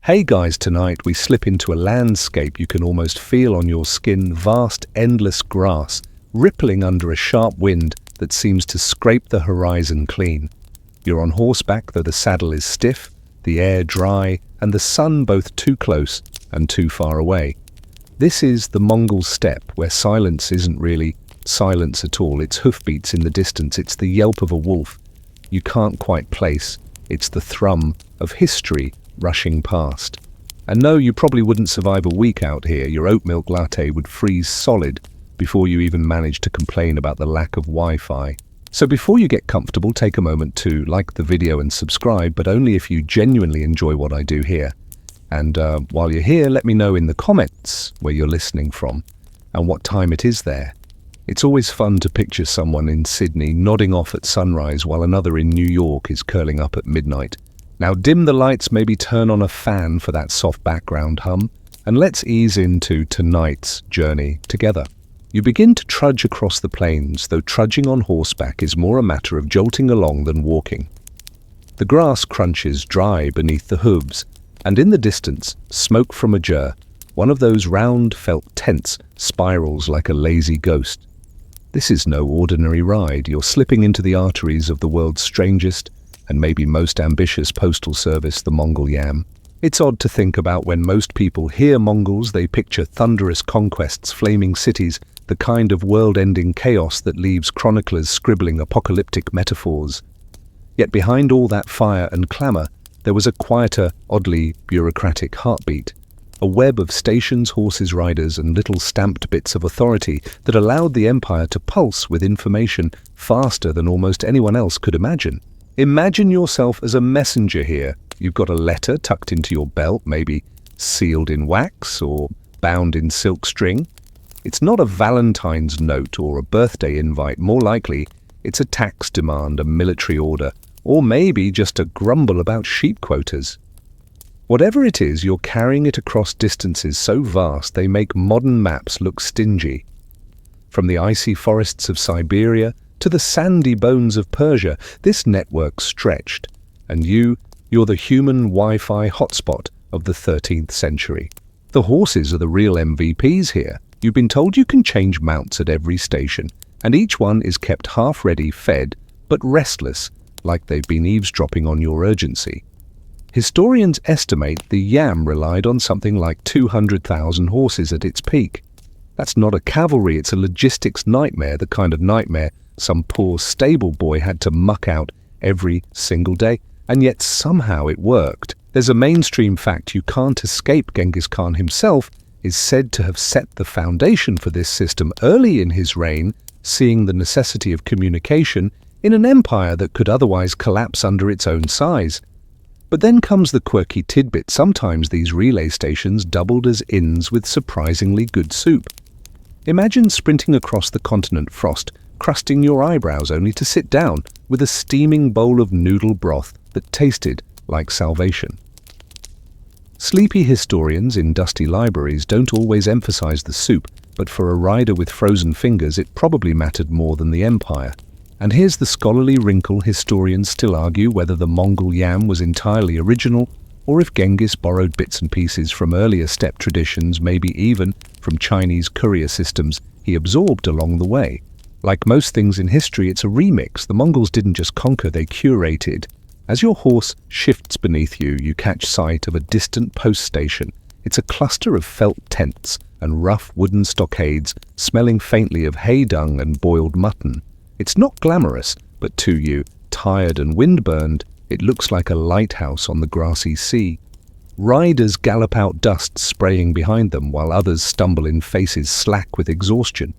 Hey guys, tonight we slip into a landscape you can almost feel on your skin, vast, endless grass, rippling under a sharp wind that seems to scrape the horizon clean. You're on horseback, though the saddle is stiff, the air dry, and the sun both too close and too far away. This is the Mongol steppe, where silence isn't really silence at all. It's hoofbeats in the distance, it's the yelp of a wolf you can't quite place. It's the thrum of history rushing past. And no, you probably wouldn't survive a week out here. Your oat milk latte would freeze solid before you even manage to complain about the lack of Wi-Fi. So before you get comfortable, take a moment to like the video and subscribe, but only if you genuinely enjoy what I do here. And while you're here, let me know in the comments where you're listening from and what time it is there. It's always fun to picture someone in Sydney nodding off at sunrise while another in New York is curling up at midnight. Now dim the lights, maybe turn on a fan for that soft background hum, and let's ease into tonight's journey together. You begin to trudge across the plains, though trudging on horseback is more a matter of jolting along than walking. The grass crunches dry beneath the hooves, and in the distance, smoke from a jar, one of those round felt tents, spirals like a lazy ghost. This is no ordinary ride. You're slipping into the arteries of the world's strangest and maybe most ambitious postal service, the Mongol Yam. It's odd to think about when most people hear Mongols, they picture thunderous conquests, flaming cities, the kind of world-ending chaos that leaves chroniclers scribbling apocalyptic metaphors. Yet behind all that fire and clamour, there was a quieter, oddly bureaucratic heartbeat. A web of stations, horses, riders, and little stamped bits of authority that allowed the empire to pulse with information faster than almost anyone else could imagine. Imagine yourself as a messenger here. You've got a letter tucked into your belt, maybe sealed in wax or bound in silk string. It's not a Valentine's note or a birthday invite. More likely, it's a tax demand, a military order, or maybe just a grumble about sheep quotas. Whatever it is, you're carrying it across distances so vast they make modern maps look stingy. From the icy forests of Siberia to the sandy bones of Persia, this network stretched, and you're the human Wi-Fi hotspot of the 13th century. The horses are the real MVPs here. You've been told you can change mounts at every station, and each one is kept half-ready, fed, but restless, like they've been eavesdropping on your urgency. Historians estimate the Yam relied on something like 200,000 horses at its peak. That's not a cavalry, it's a logistics nightmare, the kind of nightmare some poor stable boy had to muck out every single day. And yet somehow it worked. There's a mainstream fact you can't escape. Genghis Khan himself is said to have set the foundation for this system early in his reign, seeing the necessity of communication in an empire that could otherwise collapse under its own size. But then comes the quirky tidbit. Sometimes these relay stations doubled as inns with surprisingly good soup. Imagine sprinting across the continent, frost crusting your eyebrows, only to sit down with a steaming bowl of noodle broth that tasted like salvation. Sleepy historians in dusty libraries don't always emphasize the soup, but for a rider with frozen fingers it probably mattered more than the empire. And here's the scholarly wrinkle: historians still argue whether the Mongol Yam was entirely original, or if Genghis borrowed bits and pieces from earlier steppe traditions, maybe even from Chinese courier systems he absorbed along the way. Like most things in history, it's a remix. The Mongols didn't just conquer, they curated. As your horse shifts beneath you, you catch sight of a distant post station. It's a cluster of felt tents and rough wooden stockades, smelling faintly of hay dung and boiled mutton. It's not glamorous, but to you, tired and windburned, it looks like a lighthouse on the grassy sea. Riders gallop out, dust spraying behind them, while others stumble in faces slack with exhaustion.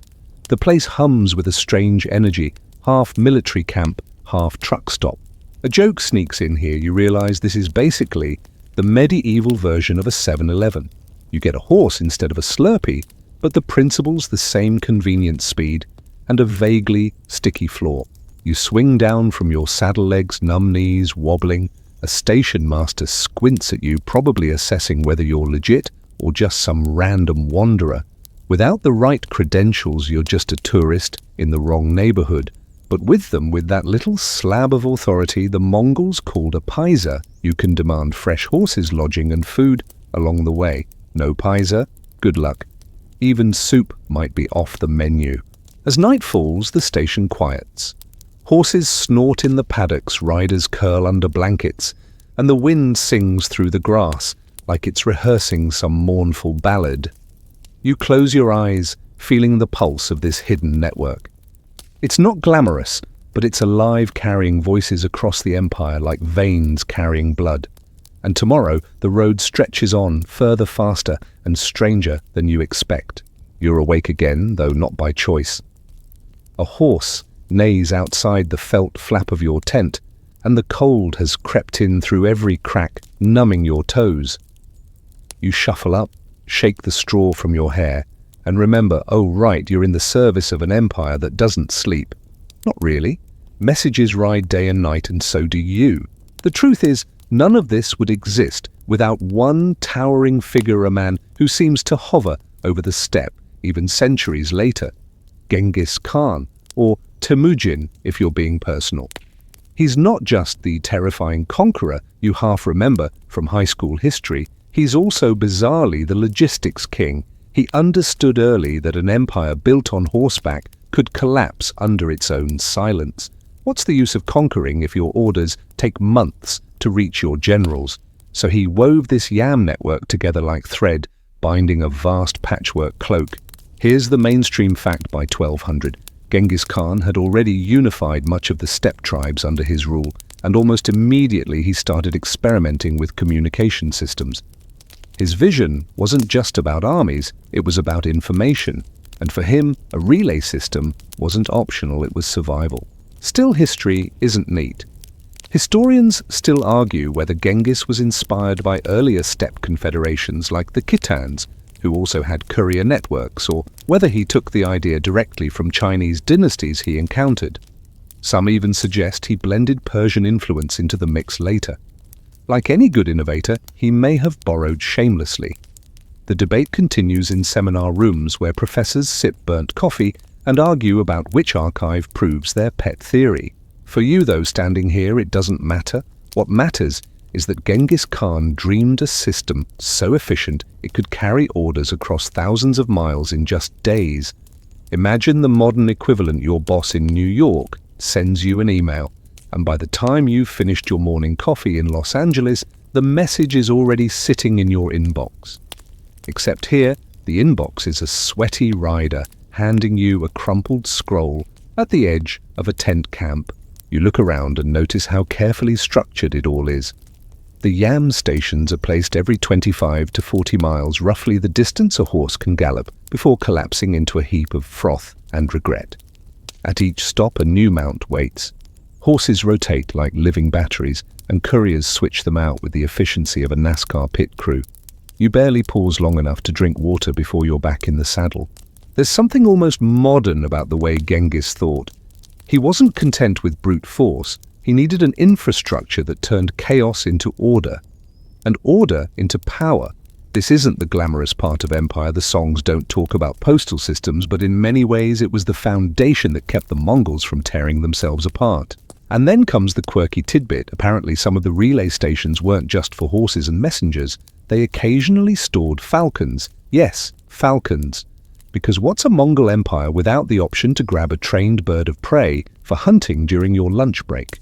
The place hums with a strange energy, half military camp, half truck stop. A joke sneaks in here. You realize this is basically the medieval version of a 7-Eleven. You get a horse instead of a Slurpee, but the principle's the same: convenient speed and a vaguely sticky floor. You swing down from your saddle legs, numb knees, wobbling. A station master squints at you, probably assessing whether you're legit or just some random wanderer. Without the right credentials, you're just a tourist in the wrong neighborhood. But with them, with that little slab of authority the Mongols called a paisa, you can demand fresh horses' lodging and food along the way. No paisa, good luck. Even soup might be off the menu. As night falls, the station quiets. Horses snort in the paddocks, riders curl under blankets, and the wind sings through the grass like it's rehearsing some mournful ballad. You close your eyes, feeling the pulse of this hidden network. It's not glamorous, but it's alive, carrying voices across the empire like veins carrying blood. And tomorrow, the road stretches on, further, faster, and stranger than you expect. You're awake again, though not by choice. A horse neighs outside the felt flap of your tent, and the cold has crept in through every crack, numbing your toes. You shuffle up, shake the straw from your hair, and remember, oh right, you're in the service of an empire that doesn't sleep. Not really. Messages ride day and night, and so do you. The truth is, none of this would exist without one towering figure, a man who seems to hover over the steppe even centuries later. Genghis Khan, or Temujin if you're being personal. He's not just the terrifying conqueror you half remember from high school history, he's also bizarrely the logistics king. He understood early that an empire built on horseback could collapse under its own silence. What's the use of conquering if your orders take months to reach your generals? So he wove this yam network together like thread, binding a vast patchwork cloak. Here's the mainstream fact: by 1200, Genghis Khan had already unified much of the steppe tribes under his rule, and almost immediately he started experimenting with communication systems. His vision wasn't just about armies, it was about information, and for him, a relay system wasn't optional, it was survival. Still, history isn't neat. Historians still argue whether Genghis was inspired by earlier steppe confederations like the Khitans, who also had courier networks, or whether he took the idea directly from Chinese dynasties he encountered. Some even suggest he blended Persian influence into the mix later. Like any good innovator, he may have borrowed shamelessly. The debate continues in seminar rooms where professors sip burnt coffee and argue about which archive proves their pet theory. For you, though, standing here, it doesn't matter. What matters is that Genghis Khan dreamed a system so efficient it could carry orders across thousands of miles in just days. Imagine the modern equivalent: your boss in New York sends you an email, and by the time you've finished your morning coffee in Los Angeles, the message is already sitting in your inbox. Except here, the inbox is a sweaty rider handing you a crumpled scroll at the edge of a tent camp. You look around and notice how carefully structured it all is. The yam stations are placed every 25 to 40 miles, roughly the distance a horse can gallop, before collapsing into a heap of froth and regret. At each stop, a new mount waits. Horses rotate like living batteries, and couriers switch them out with the efficiency of a NASCAR pit crew. You barely pause long enough to drink water before you're back in the saddle. There's something almost modern about the way Genghis thought. He wasn't content with brute force. He needed an infrastructure that turned chaos into order, and order into power. This isn't the glamorous part of empire. The songs don't talk about postal systems, but in many ways it was the foundation that kept the Mongols from tearing themselves apart. And then comes the quirky tidbit. Apparently some of the relay stations weren't just for horses and messengers. They occasionally stored falcons. Yes, falcons. Because what's a Mongol empire without the option to grab a trained bird of prey for hunting during your lunch break?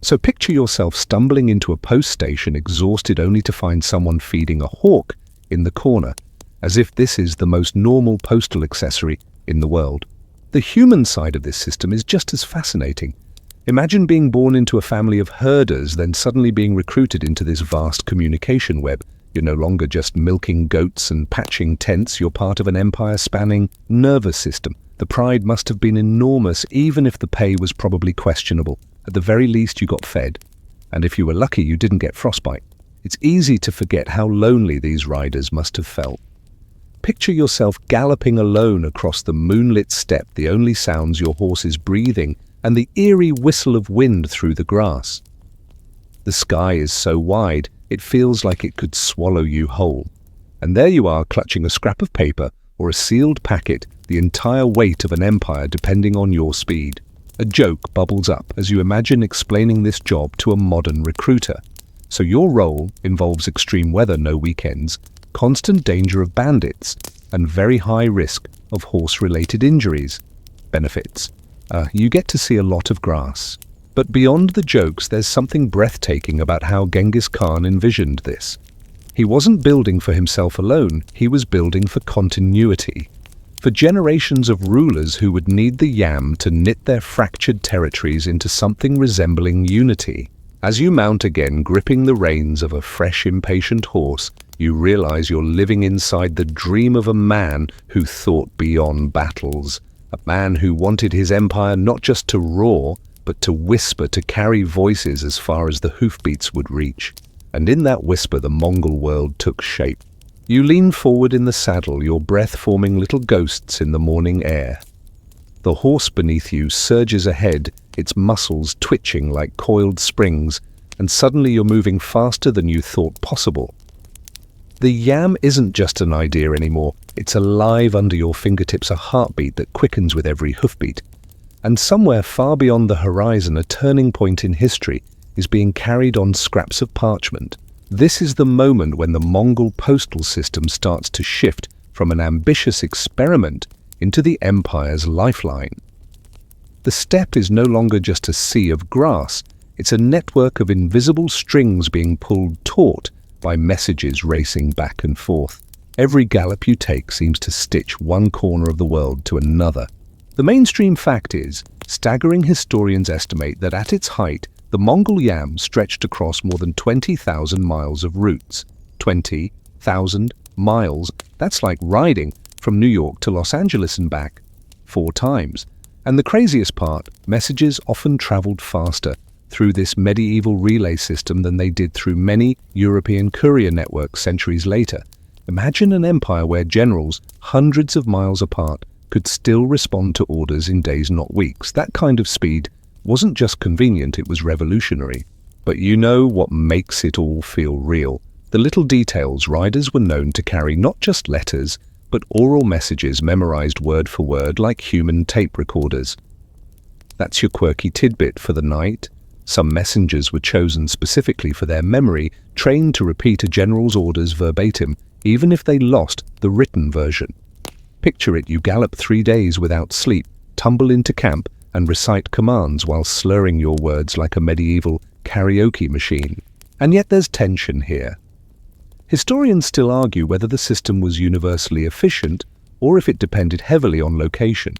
So picture yourself stumbling into a post station, exhausted, only to find someone feeding a hawk in the corner, as if this is the most normal postal accessory in the world. The human side of this system is just as fascinating. Imagine being born into a family of herders, then suddenly being recruited into this vast communication web. You're no longer just milking goats and patching tents, you're part of an empire-spanning nervous system. The pride must have been enormous, even if the pay was probably questionable. At the very least, you got fed. And if you were lucky, you didn't get frostbite. It's easy to forget how lonely these riders must have felt. Picture yourself galloping alone across the moonlit steppe, the only sounds your horse is breathing, and the eerie whistle of wind through the grass. The sky is so wide, it feels like it could swallow you whole. And there you are, clutching a scrap of paper or a sealed packet, the entire weight of an empire depending on your speed. A joke bubbles up as you imagine explaining this job to a modern recruiter. So your role involves extreme weather, no weekends, constant danger of bandits, and very high risk of horse-related injuries. Benefits. You get to see a lot of grass. But beyond the jokes, there's something breathtaking about how Genghis Khan envisioned this. He wasn't building for himself alone, he was building for continuity. For generations of rulers who would need the yam to knit their fractured territories into something resembling unity. As you mount again, gripping the reins of a fresh, impatient horse, you realize you're living inside the dream of a man who thought beyond battles. A man who wanted his empire not just to roar, but to whisper, to carry voices as far as the hoofbeats would reach. And in that whisper, the Mongol world took shape. You lean forward in the saddle, your breath forming little ghosts in the morning air. The horse beneath you surges ahead, its muscles twitching like coiled springs, and suddenly you're moving faster than you thought possible. The yam isn't just an idea anymore, it's alive under your fingertips, a heartbeat that quickens with every hoofbeat. And somewhere far beyond the horizon, a turning point in history is being carried on scraps of parchment. This is the moment when the Mongol postal system starts to shift from an ambitious experiment into the empire's lifeline. The steppe is no longer just a sea of grass, it's a network of invisible strings being pulled taut by messages racing back and forth. Every gallop you take seems to stitch one corner of the world to another. The mainstream fact is, staggering historians estimate that at its height, the Mongol yam stretched across more than 20,000 miles of routes. 20,000 miles, that's like riding from New York to Los Angeles and back 4 times. And the craziest part, messages often traveled faster through this medieval relay system than they did through many European courier networks centuries later. Imagine an empire where generals, hundreds of miles apart, could still respond to orders in days, not weeks. That kind of speed wasn't just convenient, it was revolutionary. But you know what makes it all feel real? The little details. Riders were known to carry not just letters, but oral messages memorized word for word like human tape recorders. That's your quirky tidbit for the night. Some messengers were chosen specifically for their memory, trained to repeat a general's orders verbatim, even if they lost the written version. Picture it, you gallop 3 days without sleep, tumble into camp, and recite commands while slurring your words like a medieval karaoke machine. And yet there's tension here. Historians still argue whether the system was universally efficient or if it depended heavily on location.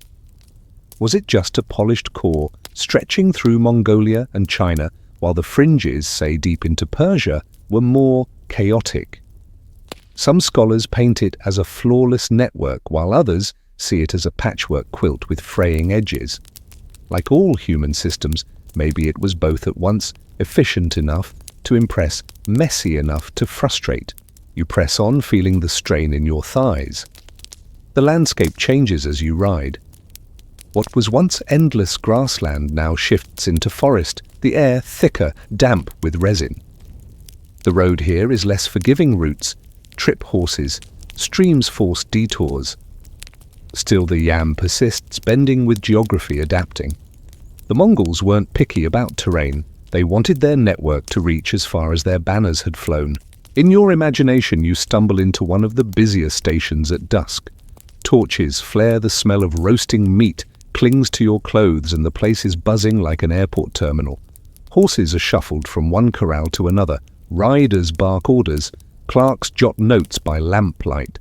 Was it just a polished core stretching through Mongolia and China, while the fringes, say deep into Persia, were more chaotic? Some scholars paint it as a flawless network, while others see it as a patchwork quilt with fraying edges. Like all human systems, maybe it was both at once, efficient enough to impress, messy enough to frustrate. You press on, feeling the strain in your thighs. The landscape changes as you ride. What was once endless grassland now shifts into forest, the air thicker, damp with resin. The road here is less forgiving. Routes trip horses, streams force detours. Still the yam persists, bending with geography, adapting. The Mongols weren't picky about terrain. They wanted their network to reach as far as their banners had flown. In your imagination, you stumble into one of the busier stations at dusk. Torches flare, the smell of roasting meat clings to your clothes, and the place is buzzing like an airport terminal. Horses are shuffled from one corral to another. Riders bark orders. Clerks jot notes by lamplight.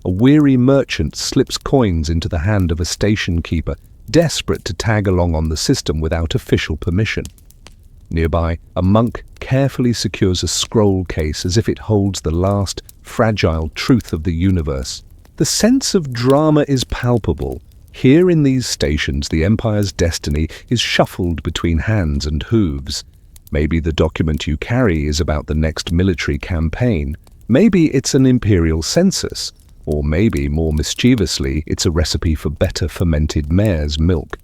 A weary merchant slips coins into the hand of a station keeper, desperate to tag along on the system without official permission. Nearby, a monk carefully secures a scroll case as if it holds the last, fragile truth of the universe. The sense of drama is palpable. Here in these stations, the Empire's destiny is shuffled between hands and hooves. Maybe the document you carry is about the next military campaign. Maybe it's an imperial census. Or maybe, more mischievously, it's a recipe for better fermented mare's milk.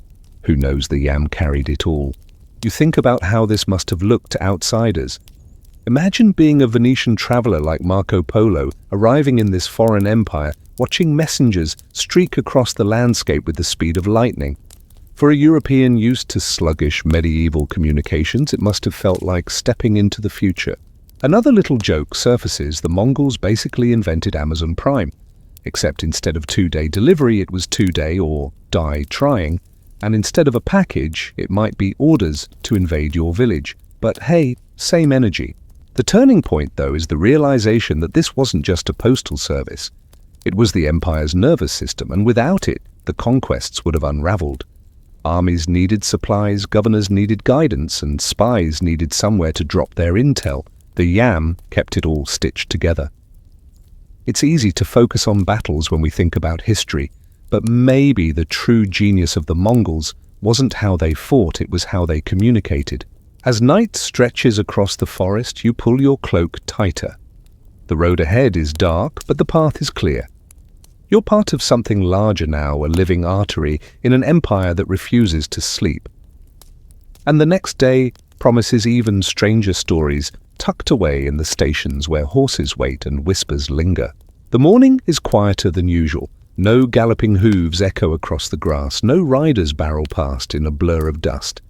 Who knows, the yam carried it all. You think about how this must have looked to outsiders. Imagine being a Venetian traveler like Marco Polo, arriving in this foreign empire, watching messengers streak across the landscape with the speed of lightning. For a European used to sluggish medieval communications, it must have felt like stepping into the future. Another little joke surfaces: the Mongols basically invented Amazon Prime, except instead of 2-day delivery, it was 2-day or die trying, and instead of a package, it might be orders to invade your village. But hey, same energy. The turning point, though, is the realization that this wasn't just a postal service. It was the empire's nervous system, and without it, the conquests would have unraveled. Armies needed supplies, governors needed guidance, and spies needed somewhere to drop their intel. The yam kept it all stitched together. It's easy to focus on battles when we think about history, but maybe the true genius of the Mongols wasn't how they fought, it was how they communicated. As night stretches across the forest, you pull your cloak tighter. The road ahead is dark, but the path is clear. You're part of something larger now, a living artery in an empire that refuses to sleep. And the next day promises even stranger stories tucked away in the stations where horses wait and whispers linger. The morning is quieter than usual. No galloping hooves echo across the grass, no riders barrel past in a blur of dust.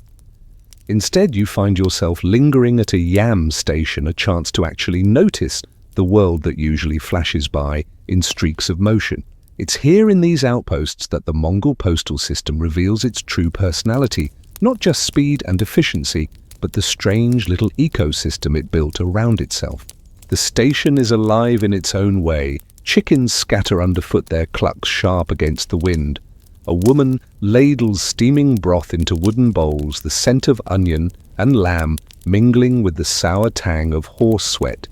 Instead, you find yourself lingering at a yam station, a chance to actually notice the world that usually flashes by in streaks of motion. It's here in these outposts that the Mongol postal system reveals its true personality, not just speed and efficiency, but the strange little ecosystem it built around itself. The station is alive in its own way. Chickens scatter underfoot, their clucks sharp against the wind. A woman ladles steaming broth into wooden bowls, the scent of onion and lamb mingling with the sour tang of horse sweat.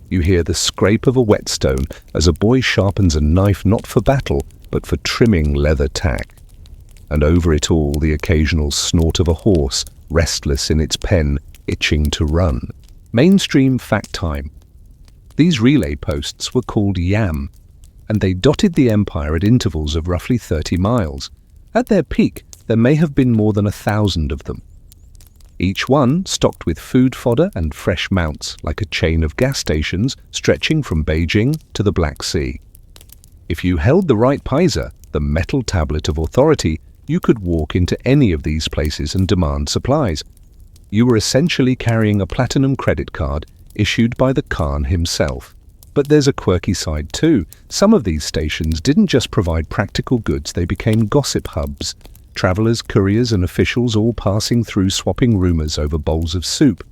You hear the scrape of a whetstone as a boy sharpens a knife not for battle, but for trimming leather tack. And over it all, the occasional snort of a horse, restless in its pen, itching to run. Mainstream fact time. These relay posts were called yam, and they dotted the empire at intervals of roughly 30 miles. At their peak, there may have been more than 1,000 of them. Each one stocked with food fodder and fresh mounts, like a chain of gas stations stretching from Beijing to the Black Sea. If you held the right paisa, the metal tablet of authority, you could walk into any of these places and demand supplies. You were essentially carrying a platinum credit card issued by the Khan himself. But there's a quirky side too. Some of these stations didn't just provide practical goods, they became gossip hubs. Travelers, couriers, and officials all passing through, swapping rumors over bowls of soup.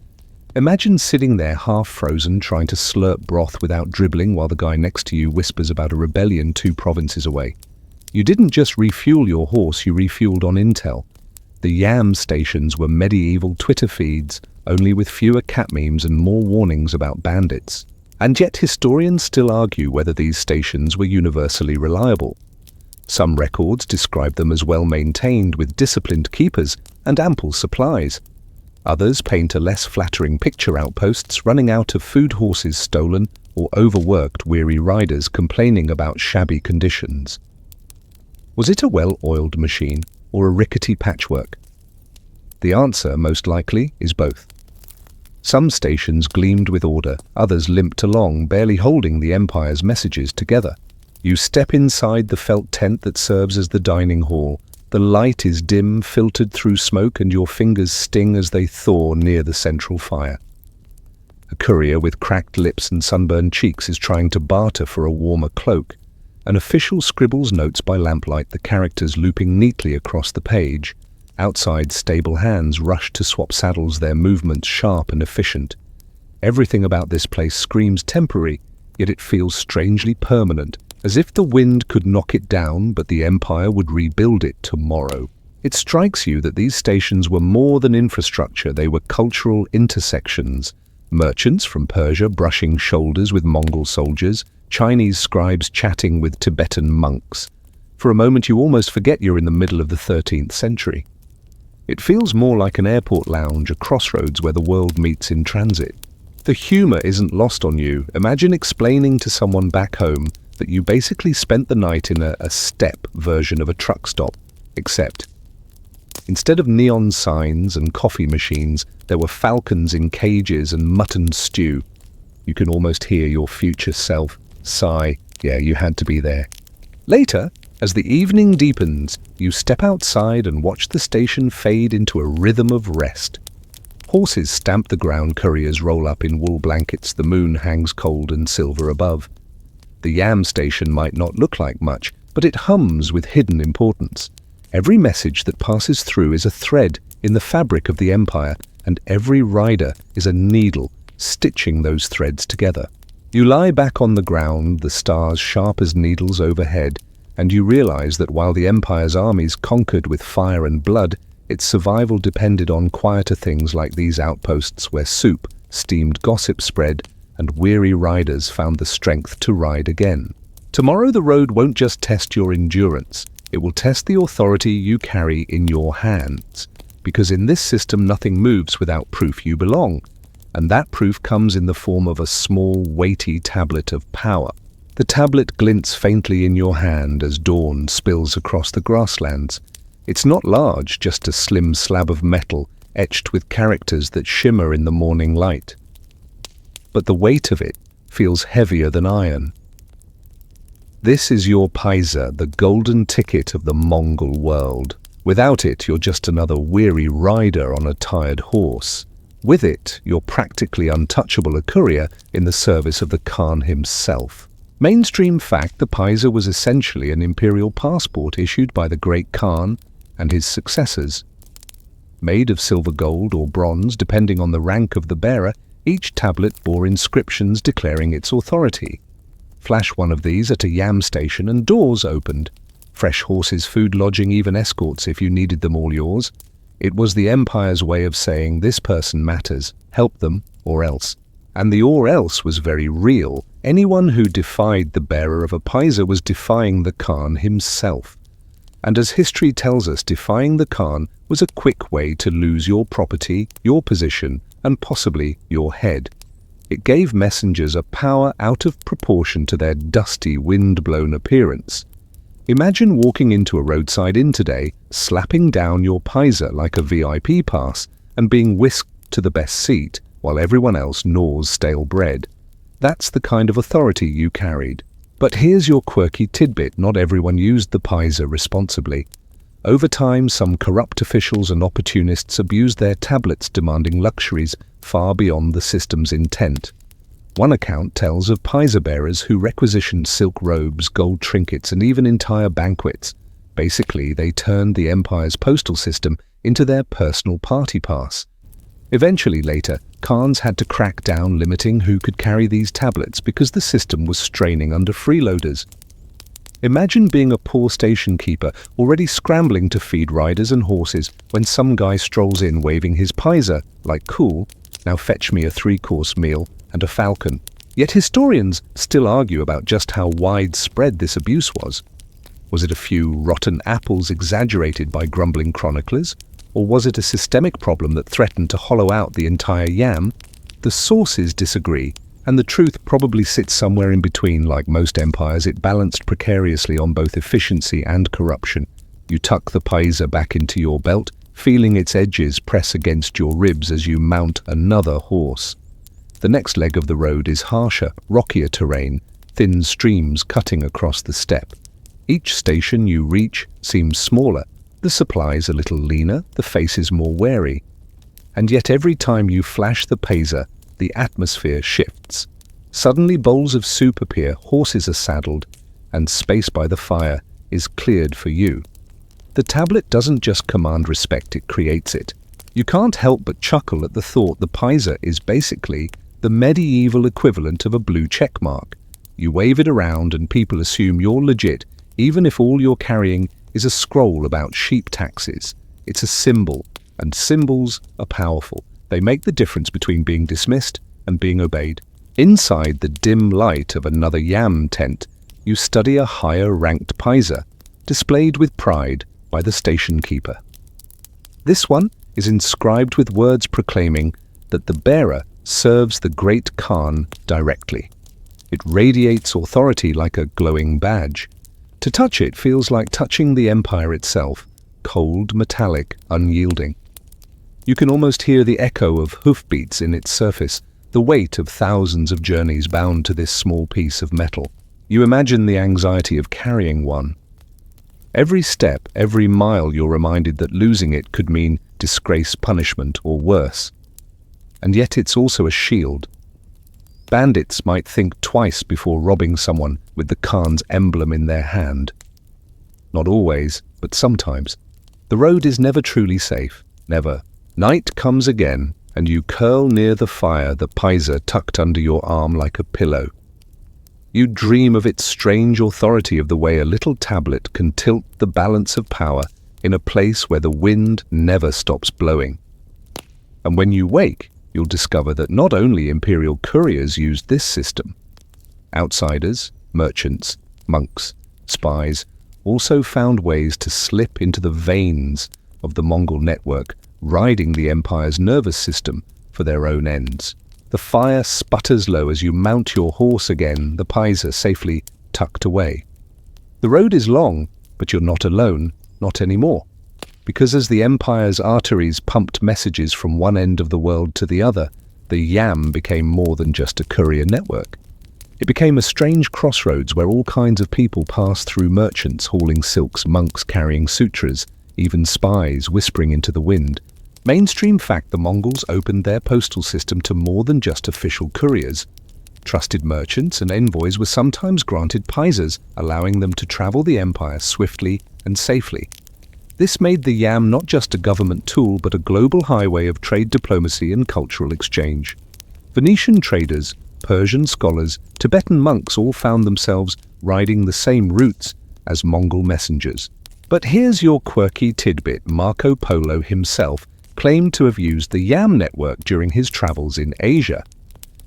Imagine sitting there half-frozen, trying to slurp broth without dribbling while the guy next to you whispers about a rebellion 2 provinces away. You didn't just refuel your horse, you refueled on intel. The yam stations were medieval Twitter feeds, only with fewer cat memes and more warnings about bandits. And yet historians still argue whether these stations were universally reliable. Some records describe them as well-maintained, with disciplined keepers and ample supplies. Others paint a less flattering picture: outposts running out of food, horses stolen, or overworked weary riders complaining about shabby conditions. Was it a well-oiled machine or a rickety patchwork? The answer, most likely, is both. Some stations gleamed with order, others limped along, barely holding the empire's messages together. You step inside the felt tent that serves as the dining hall. The light is dim, filtered through smoke, and your fingers sting as they thaw near the central fire. A courier with cracked lips and sunburned cheeks is trying to barter for a warmer cloak. An official scribbles notes by lamplight, the characters looping neatly across the page. Outside, stable hands rush to swap saddles, their movements sharp and efficient. Everything about this place screams temporary, yet it feels strangely permanent, as if the wind could knock it down, but the empire would rebuild it tomorrow. It strikes you that these stations were more than infrastructure, they were cultural intersections. Merchants from Persia brushing shoulders with Mongol soldiers, Chinese scribes chatting with Tibetan monks. For a moment you almost forget you're in the middle of the 13th century. It feels more like an airport lounge, a crossroads where the world meets in transit. The humor isn't lost on you. Imagine explaining to someone back home that you basically spent the night in a step version of a truck stop, except instead of neon signs and coffee machines, there were falcons in cages and mutton stew. You can almost hear your future self sigh, yeah, you had to be there. Later, As the evening deepens, you step outside and watch the station fade into a rhythm of rest. Horses stamp the ground, couriers roll up in wool blankets, the moon hangs cold and silver above. The yam station might not look like much, but it hums with hidden importance. Every message that passes through is a thread in the fabric of the empire, and every rider is a needle stitching those threads together. You lie back on the ground, the stars sharp as needles overhead, and you realize that while the empire's armies conquered with fire and blood, its survival depended on quieter things like these outposts where soup, steamed gossip spread, and weary riders found the strength to ride again. Tomorrow the road won't just test your endurance, it will test the authority you carry in your hands. Because in this system nothing moves without proof you belong, and that proof comes in the form of a small, weighty tablet of power. The tablet glints faintly in your hand as dawn spills across the grasslands. It's not large, just a slim slab of metal etched with characters that shimmer in the morning light. But the weight of it feels heavier than iron. This is your paisa, the golden ticket of the Mongol world. Without it, you're just another weary rider on a tired horse. With it, you're practically untouchable, a courier in the service of the Khan himself. Mainstream fact, the paisa was essentially an imperial passport issued by the great Khan and his successors. Made of silver, gold, or bronze, depending on the rank of the bearer, each tablet bore inscriptions declaring its authority. Flash one of these at a yam station and doors opened. Fresh horses, food, lodging, even escorts if you needed them, all yours. It was the empire's way of saying this person matters, help them or else. And the or else was very real. Anyone who defied the bearer of a paisa was defying the Khan himself. And as history tells us, defying the Khan was a quick way to lose your property, your position, and possibly your head. It gave messengers a power out of proportion to their dusty, wind-blown appearance. Imagine walking into a roadside inn today, slapping down your paisa like a VIP pass, and being whisked to the best seat while everyone else gnaws stale bread. That's the kind of authority you carried. But here's your quirky tidbit: not everyone used the paisa responsibly. Over time, some corrupt officials and opportunists abused their tablets, demanding luxuries far beyond the system's intent. One account tells of paisa bearers who requisitioned silk robes, gold trinkets, and even entire banquets. Basically, they turned the empire's postal system into their personal party pass. Eventually, later, Khans had to crack down, limiting who could carry these tablets because the system was straining under freeloaders. Imagine being a poor station keeper, already scrambling to feed riders and horses, when some guy strolls in waving his paisa, like, cool, now fetch me a 3-course meal and a falcon. Yet historians still argue about just how widespread this abuse was. Was it a few rotten apples exaggerated by grumbling chroniclers? Or was it a systemic problem that threatened to hollow out the entire yam? The sources disagree, and the truth probably sits somewhere in between. Like most empires, it balanced precariously on both efficiency and corruption. You tuck the paisa back into your belt, feeling its edges press against your ribs as you mount another horse. The next leg of the road is harsher, rockier terrain, thin streams cutting across the steppe. Each station you reach seems smaller, the supplies a little leaner, the faces more wary. And yet every time you flash the paisa, the atmosphere shifts. Suddenly bowls of soup appear, horses are saddled, and space by the fire is cleared for you. The tablet doesn't just command respect, it creates it. You can't help but chuckle at the thought the paisa is basically the medieval equivalent of a blue check mark. You wave it around and people assume you're legit, even if all you're carrying is a scroll about sheep taxes. It's a symbol, and symbols are powerful. They make the difference between being dismissed and being obeyed. Inside the dim light of another yam tent, you study a higher-ranked paisa, displayed with pride by the station keeper. This one is inscribed with words proclaiming that the bearer serves the great Khan directly. It radiates authority like a glowing badge. To touch it feels like touching the empire itself, cold, metallic, unyielding. You can almost hear the echo of hoofbeats in its surface, the weight of thousands of journeys bound to this small piece of metal. You imagine the anxiety of carrying one. Every step, every mile, you're reminded that losing it could mean disgrace, punishment, or worse. And yet it's also a shield. Bandits might think twice before robbing someone with the Khan's emblem in their hand. Not always, but sometimes. The road is never truly safe, never. Night comes again, and you curl near the fire, the paisa tucked under your arm like a pillow. You dream of its strange authority, of the way a little tablet can tilt the balance of power in a place where the wind never stops blowing. And when you wake, you'll discover that not only imperial couriers used this system. Outsiders, merchants, monks, spies also found ways to slip into the veins of the Mongol network, riding the empire's nervous system for their own ends. The fire sputters low as you mount your horse again, the paisa safely tucked away. The road is long, but you're not alone, not anymore. Because as the empire's arteries pumped messages from one end of the world to the other, the Yam became more than just a courier network. It became a strange crossroads where all kinds of people passed through: merchants hauling silks, monks carrying sutras, even spies whispering into the wind. Mainstream fact: the Mongols opened their postal system to more than just official couriers. Trusted merchants and envoys were sometimes granted paisas, allowing them to travel the empire swiftly and safely. This made the Yam not just a government tool, but a global highway of trade, diplomacy, and cultural exchange. Venetian traders, Persian scholars, Tibetan monks all found themselves riding the same routes as Mongol messengers. But here's your quirky tidbit: Marco Polo himself claimed to have used the Yam network during his travels in Asia.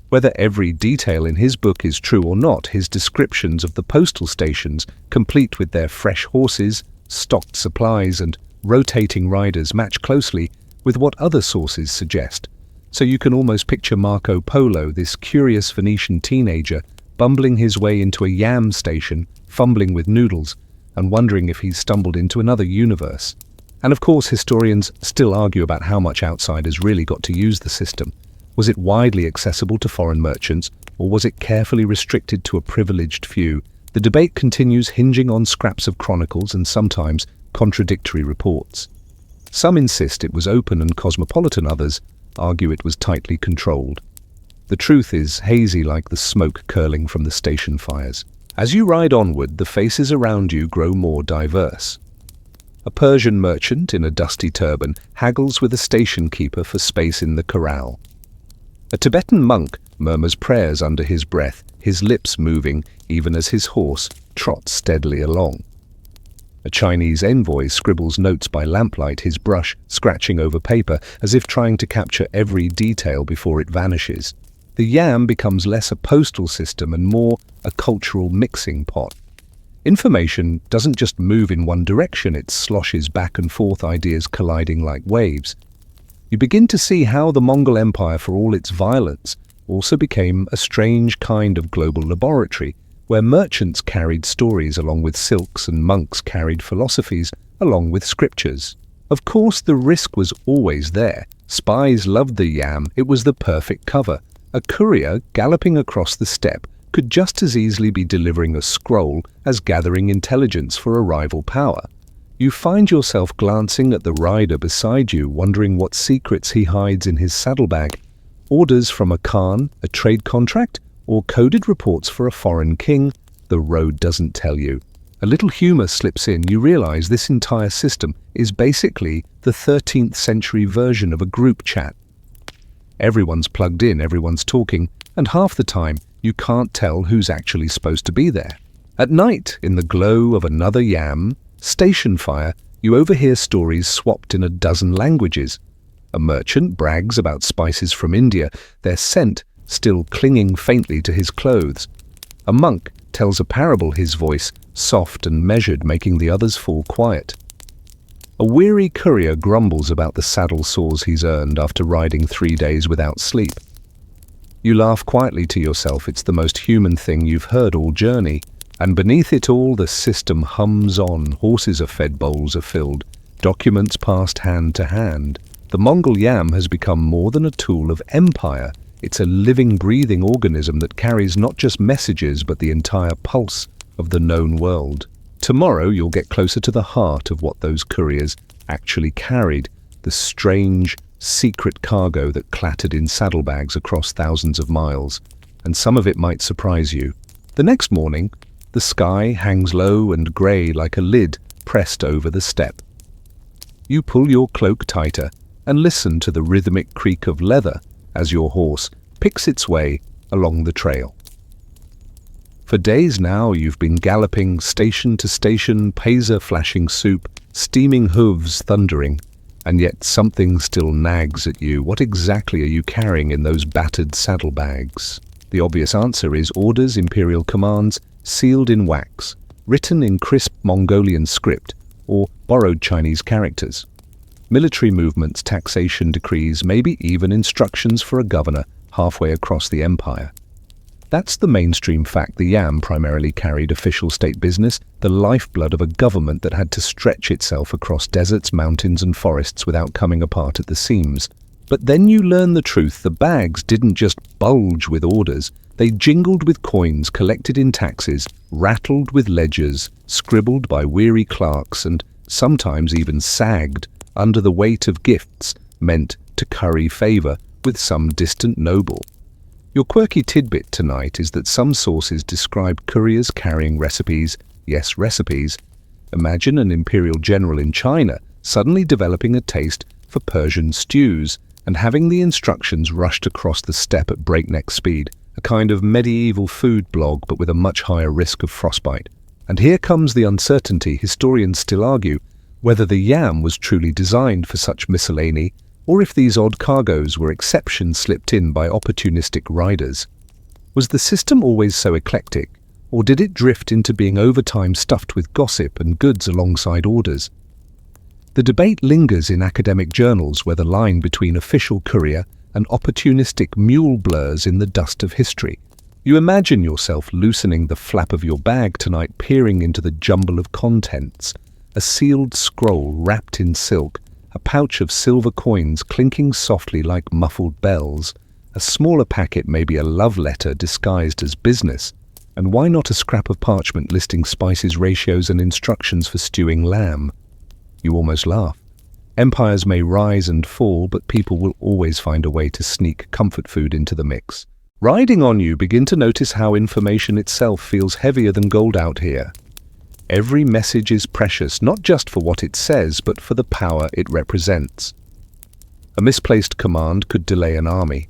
Whether every detail in his book is true or not, his descriptions of the postal stations, complete with their fresh horses, stocked supplies, and rotating riders, match closely with what other sources suggest. So you can almost picture Marco Polo, this curious Venetian teenager, bumbling his way into a Yam station, fumbling with noodles, and wondering if he's stumbled into another universe. And of course, historians still argue about how much outsiders really got to use the system. Was it widely accessible to foreign merchants, or was it carefully restricted to a privileged few? The debate continues, hinging on scraps of chronicles and sometimes contradictory reports. Some insist it was open and cosmopolitan, others argue it was tightly controlled. The truth is hazy, like the smoke curling from the station fires. As you ride onward, the faces around you grow more diverse. A Persian merchant in a dusty turban haggles with a station keeper for space in the corral. A Tibetan monk murmurs prayers under his breath, his lips moving even as his horse trots steadily along. A Chinese envoy scribbles notes by lamplight, his brush scratching over paper as if trying to capture every detail before it vanishes. The Yam becomes less a postal system and more a cultural mixing pot. Information doesn't just move in one direction, it sloshes back and forth, ideas colliding like waves. You begin to see how the Mongol Empire, for all its violence, also became a strange kind of global laboratory, where merchants carried stories along with silks and monks carried philosophies along with scriptures. Of course, the risk was always there. Spies loved the Yam, it was the perfect cover. A courier galloping across the steppe could just as easily be delivering a scroll as gathering intelligence for a rival power. You find yourself glancing at the rider beside you, wondering what secrets he hides in his saddlebag. Orders from a Khan, a trade contract, or coded reports for a foreign king, the road doesn't tell you. A little humor slips in. You realize this entire system is basically the 13th century version of a group chat. Everyone's plugged in, everyone's talking, and half the time you can't tell who's actually supposed to be there. At night, in the glow of another Yam station fire, you overhear stories swapped in a dozen languages. A merchant brags about spices from India, their scent still clinging faintly to his clothes. A monk tells a parable, his voice soft and measured, making the others fall quiet. A weary courier grumbles about the saddle sores he's earned after riding 3 days without sleep. You laugh quietly to yourself. It's the most human thing you've heard all journey. And beneath it all, the system hums on. Horses are fed, bowls are filled, documents passed hand to hand. The Mongol Yam has become more than a tool of empire. It's a living, breathing organism that carries not just messages, but the entire pulse of the known world. Tomorrow you'll get closer to the heart of what those couriers actually carried, the strange, secret cargo that clattered in saddlebags across thousands of miles, and some of it might surprise you. The next morning, the sky hangs low and grey like a lid pressed over the steppe. You pull your cloak tighter and listen to the rhythmic creak of leather as your horse picks its way along the trail. For days now you've been galloping station to station, pacer flashing soup, steaming hooves thundering, and yet something still nags at you. What exactly are you carrying in those battered saddlebags? The obvious answer is orders, imperial commands, sealed in wax, written in crisp Mongolian script or borrowed Chinese characters. Military movements, taxation decrees, maybe even instructions for a governor halfway across the empire. That's the mainstream fact. The Yam primarily carried official state business, the lifeblood of a government that had to stretch itself across deserts, mountains and forests without coming apart at the seams. But then you learn the truth. The bags didn't just bulge with orders. They jingled with coins collected in taxes, rattled with ledgers, scribbled by weary clerks, and sometimes even sagged under the weight of gifts meant to curry favor with some distant noble. Your quirky tidbit tonight is that some sources describe couriers carrying recipes. Yes, recipes. Imagine an imperial general in China suddenly developing a taste for Persian stews and having the instructions rushed across the steppe at breakneck speed, a kind of medieval food blog but with a much higher risk of frostbite. And here comes the uncertainty. Historians still argue whether the Yam was truly designed for such miscellany, or if these odd cargoes were exceptions slipped in by opportunistic riders. Was the system always so eclectic, or did it drift into being over time stuffed with gossip and goods alongside orders? The debate lingers in academic journals where the line between official courier and opportunistic mule blurs in the dust of history. You imagine yourself loosening the flap of your bag tonight, peering into the jumble of contents, a sealed scroll wrapped in silk, a pouch of silver coins clinking softly like muffled bells, a smaller packet, maybe a love letter disguised as business, and why not a scrap of parchment listing spices, ratios and instructions for stewing lamb? You almost laugh. Empires may rise and fall, but people will always find a way to sneak comfort food into the mix. Riding on, you begin to notice how information itself feels heavier than gold out here. Every message is precious, not just for what it says, but for the power it represents. A misplaced command could delay an army.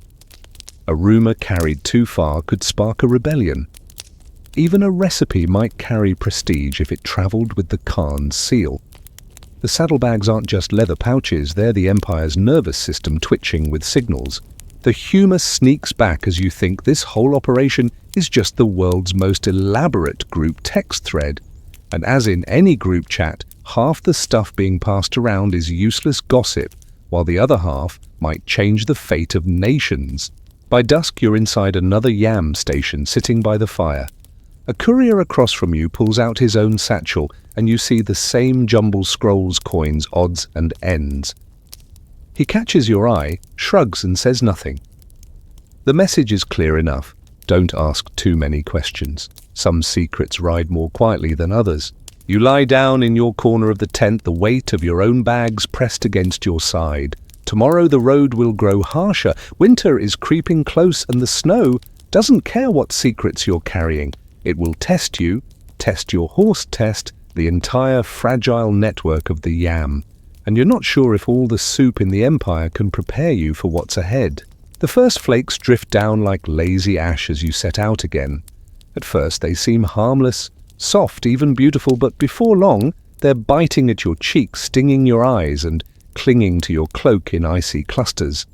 A rumor carried too far could spark a rebellion. Even a recipe might carry prestige if it traveled with the Khan's seal. The saddlebags aren't just leather pouches, they're the Empire's nervous system twitching with signals. The humor sneaks back as you think this whole operation is just the world's most elaborate group text thread. And as in any group chat, half the stuff being passed around is useless gossip, while the other half might change the fate of nations. By dusk, you're inside another Yam station, sitting by the fire. A courier across from you pulls out his own satchel, and you see the same jumble scrolls, coins, odds and ends. He catches your eye, shrugs and says nothing. The message is clear enough. Don't ask too many questions. Some secrets ride more quietly than others. You lie down in your corner of the tent, the weight of your own bags pressed against your side. Tomorrow the road will grow harsher. Winter is creeping close, and the snow doesn't care what secrets you're carrying. It will test you, test your horse, test the entire fragile network of the Yam. And you're not sure if all the soup in the Empire can prepare you for what's ahead. The first flakes drift down like lazy ash as you set out again. At first they seem harmless, soft, even beautiful, but before long they're biting at your cheeks, stinging your eyes, and clinging to your cloak in icy clusters.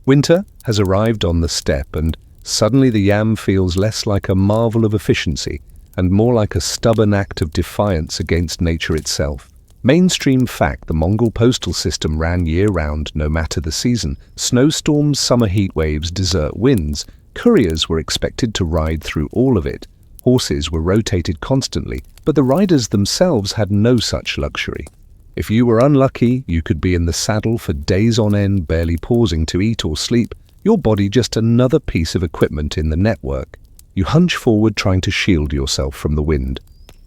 Winter has arrived on the steppe, and suddenly the Yam feels less like a marvel of efficiency and more like a stubborn act of defiance against nature itself. Mainstream fact, the Mongol postal system ran year-round, no matter the season. Snowstorms, summer heat waves, desert winds. Couriers were expected to ride through all of it. Horses were rotated constantly, but the riders themselves had no such luxury. If you were unlucky, you could be in the saddle for days on end, barely pausing to eat or sleep, your body just another piece of equipment in the network. You hunch forward, trying to shield yourself from the wind.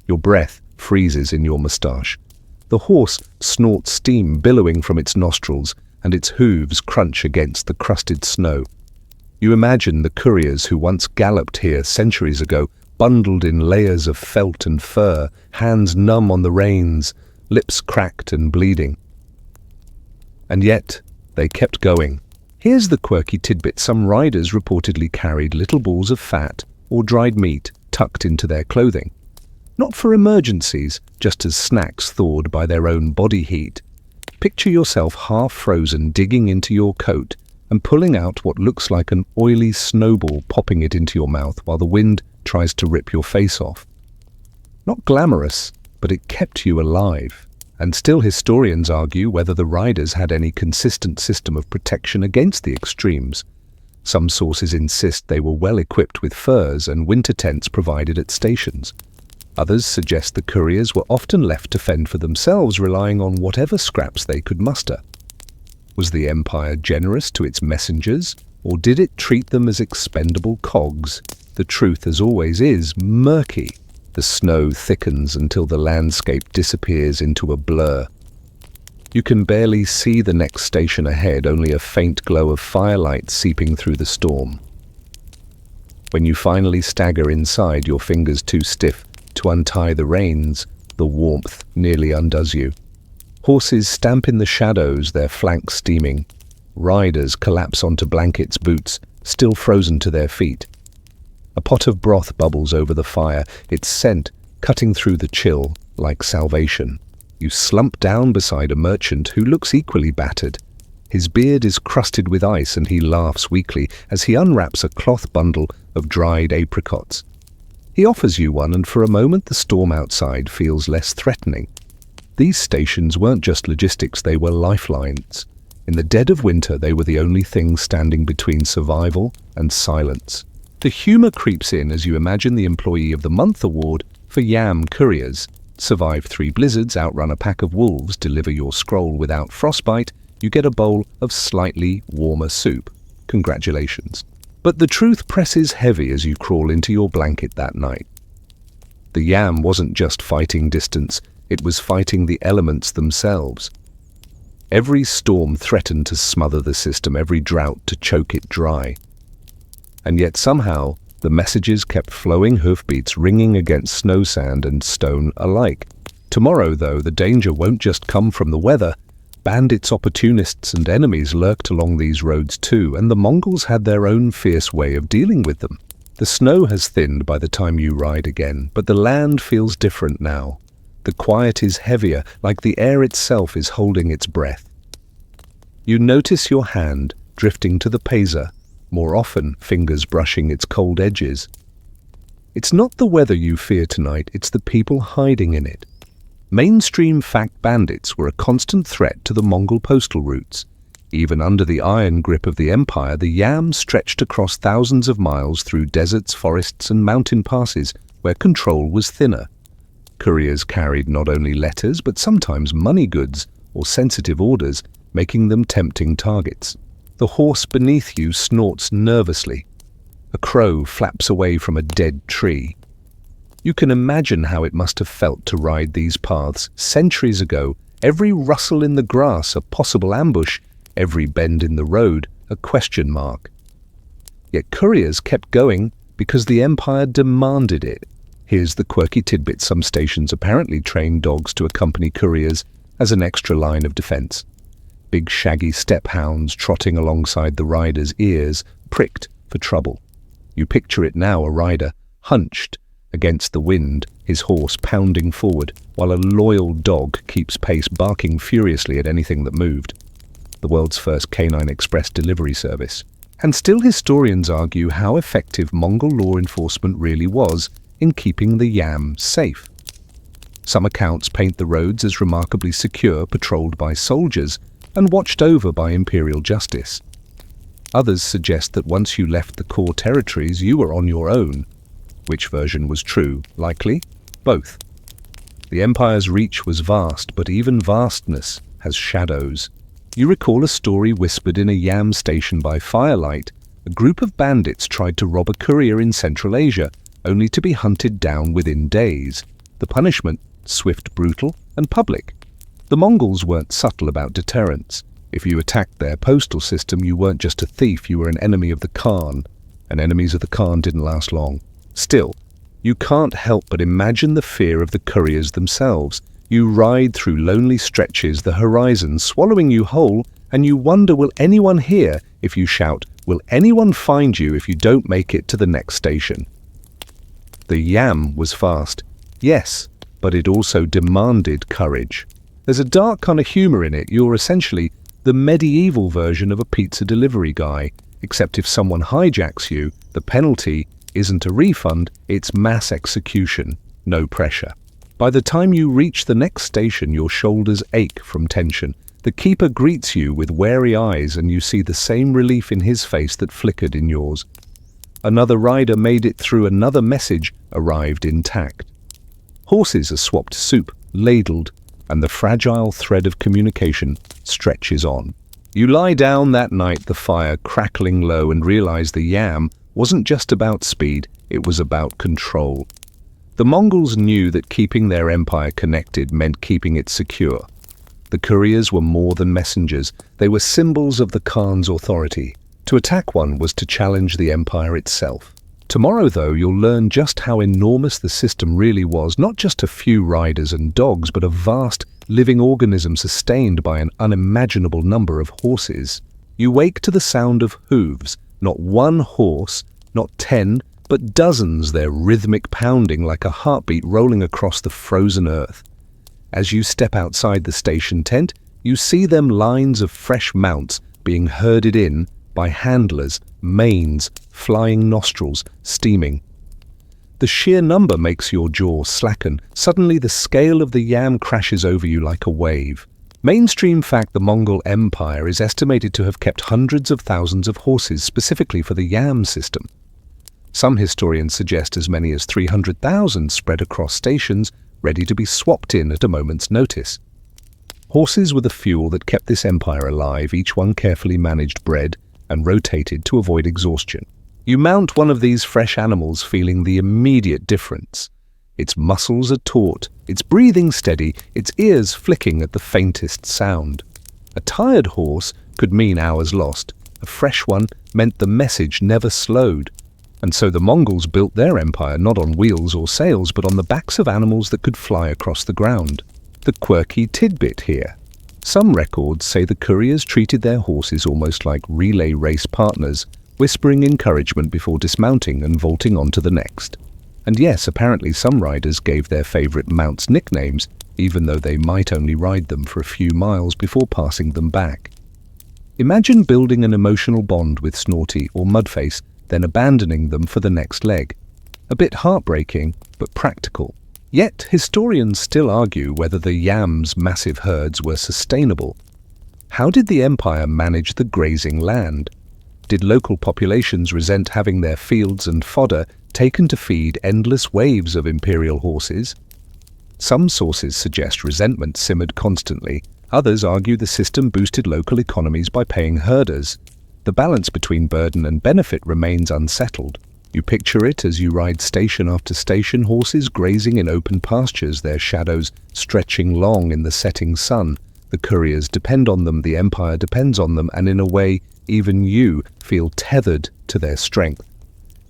Your breath freezes in your moustache. The horse snorts steam billowing from its nostrils, and its hooves crunch against the crusted snow. You imagine the couriers who once galloped here centuries ago, bundled in layers of felt and fur, hands numb on the reins, lips cracked and bleeding. And yet, they kept going. Here's the quirky tidbit: some riders reportedly carried little balls of fat or dried meat tucked into their clothing. Not for emergencies, just as snacks thawed by their own body heat. Picture yourself half frozen, digging into your coat and pulling out what looks like an oily snowball, popping it into your mouth while the wind tries to rip your face off. Not glamorous, but it kept you alive. And still historians argue whether the riders had any consistent system of protection against the extremes. Some sources insist they were well equipped with furs and winter tents provided at stations. Others suggest the couriers were often left to fend for themselves, relying on whatever scraps they could muster. Was the empire generous to its messengers, or did it treat them as expendable cogs? The truth, as always, is murky. The snow thickens until the landscape disappears into a blur. You can barely see the next station ahead, only a faint glow of firelight seeping through the storm. When you finally stagger inside, your fingers too stiff to untie the reins, the warmth nearly undoes you. Horses stamp in the shadows, their flanks steaming. Riders collapse onto blankets, boots still frozen to their feet. A pot of broth bubbles over the fire, its scent cutting through the chill like salvation. You slump down beside a merchant who looks equally battered. His beard is crusted with ice and he laughs weakly as he unwraps a cloth bundle of dried apricots. He offers you one, and for a moment the storm outside feels less threatening. These stations weren't just logistics, they were lifelines. In the dead of winter, they were the only thing standing between survival and silence. The humor creeps in as you imagine the Employee of the Month award for Yam couriers. Survive 3 blizzards, outrun a pack of wolves, deliver your scroll without frostbite, you get a bowl of slightly warmer soup. Congratulations. But the truth presses heavy as you crawl into your blanket that night. The Yam wasn't just fighting distance, it was fighting the elements themselves. Every storm threatened to smother the system, every drought to choke it dry. And yet somehow, the messages kept flowing, hoofbeats ringing against snow, sand, and stone alike. Tomorrow, though, the danger won't just come from the weather. Bandits, opportunists, and enemies lurked along these roads too, and the Mongols had their own fierce way of dealing with them. The snow has thinned by the time you ride again, but the land feels different now. The quiet is heavier, like the air itself is holding its breath. You notice your hand drifting to the pazer, more often fingers brushing its cold edges. It's not the weather you fear tonight, it's the people hiding in it. Mainstream fact bandits were a constant threat to the Mongol postal routes. Even under the iron grip of the empire, the Yam stretched across thousands of miles through deserts, forests, and mountain passes where control was thinner. Couriers carried not only letters, but sometimes money goods or sensitive orders, making them tempting targets. The horse beneath you snorts nervously. A crow flaps away from a dead tree. You can imagine how it must have felt to ride these paths centuries ago, every rustle in the grass a possible ambush, every bend in the road a question mark. Yet couriers kept going because the empire demanded it. Here's the quirky tidbit: some stations apparently trained dogs to accompany couriers as an extra line of defense. Big shaggy step hounds trotting alongside the rider's ears, pricked for trouble. You picture it now, a rider, hunched against the wind, his horse pounding forward, while a loyal dog keeps pace, barking furiously at anything that moved. The world's first canine express delivery service. And still historians argue how effective Mongol law enforcement really was in keeping the Yam safe. Some accounts paint the roads as remarkably secure, patrolled by soldiers and watched over by imperial justice. Others suggest that once you left the core territories, you were on your own. Which version was true? Likely both. The empire's reach was vast, but even vastness has shadows. You recall a story whispered in a Yam station by firelight. A group of bandits tried to rob a courier in Central Asia, only to be hunted down within days. The punishment? swift, brutal, and public. The Mongols weren't subtle about deterrence. If you attacked their postal system, you weren't just a thief, you were an enemy of the Khan. And enemies of the Khan didn't last long. Still, you can't help but imagine the fear of the couriers themselves. You ride through lonely stretches, the horizon swallowing you whole, and you wonder, will anyone hear if you shout? Will anyone find you if you don't make it to the next station? The yam was fast, yes, but it also demanded courage. There's a dark kind of humor in it. You're essentially the medieval version of a pizza delivery guy, except if someone hijacks you, the penalty isn't a refund, it's mass execution, no pressure. By the time you reach the next station, your shoulders ache from tension. The keeper greets you with wary eyes, and you see the same relief in his face that flickered in yours. Another rider made it through, another message arrived intact. Horses are swapped soup, ladled, and the fragile thread of communication stretches on. You lie down that night, the fire crackling low, and realize the yam wasn't just about speed, it was about control. The Mongols knew that keeping their empire connected meant keeping it secure. The couriers were more than messengers, they were symbols of the Khan's authority. To attack one was to challenge the empire itself. Tomorrow, though, you'll learn just how enormous the system really was, not just a few riders and dogs, but a vast, living organism sustained by an unimaginable number of horses. You wake to the sound of hooves, not one horse, not 10, but dozens, their rhythmic pounding like a heartbeat rolling across the frozen earth. As you step outside the station tent, you see them lines of fresh mounts being herded in by handlers, manes, flying nostrils, steaming. The sheer number makes your jaw slacken. Suddenly the scale of the yam crashes over you like a wave. Mainstream fact: the Mongol Empire is estimated to have kept hundreds of thousands of horses specifically for the yam system. Some historians suggest as many as 300,000 spread across stations, ready to be swapped in at a moment's notice. Horses were the fuel that kept this empire alive, each one carefully managed, bred, and rotated to avoid exhaustion. You mount one of these fresh animals feeling the immediate difference. Its muscles are taut, its breathing steady, its ears flicking at the faintest sound. A tired horse could mean hours lost. A fresh one meant the message never slowed. And so the Mongols built their empire not on wheels or sails, but on the backs of animals that could fly across the ground. The quirky tidbit here: some records say the couriers treated their horses almost like relay race partners, whispering encouragement before dismounting and vaulting on to the next. And yes, apparently some riders gave their favorite mounts nicknames, even though they might only ride them for a few miles before passing them back. Imagine building an emotional bond with Snorty or Mudface, then abandoning them for the next leg. A bit heartbreaking, but practical. Yet historians still argue whether the yam's massive herds were sustainable. How did the empire manage the grazing land? Did local populations resent having their fields and fodder taken to feed endless waves of imperial horses? Some sources suggest resentment simmered constantly. Others argue the system boosted local economies by paying herders. The balance between burden and benefit remains unsettled. You picture it as you ride station after station, horses grazing in open pastures, their shadows stretching long in the setting sun. The couriers depend on them, the empire depends on them, and in a way, even you feel tethered to their strength.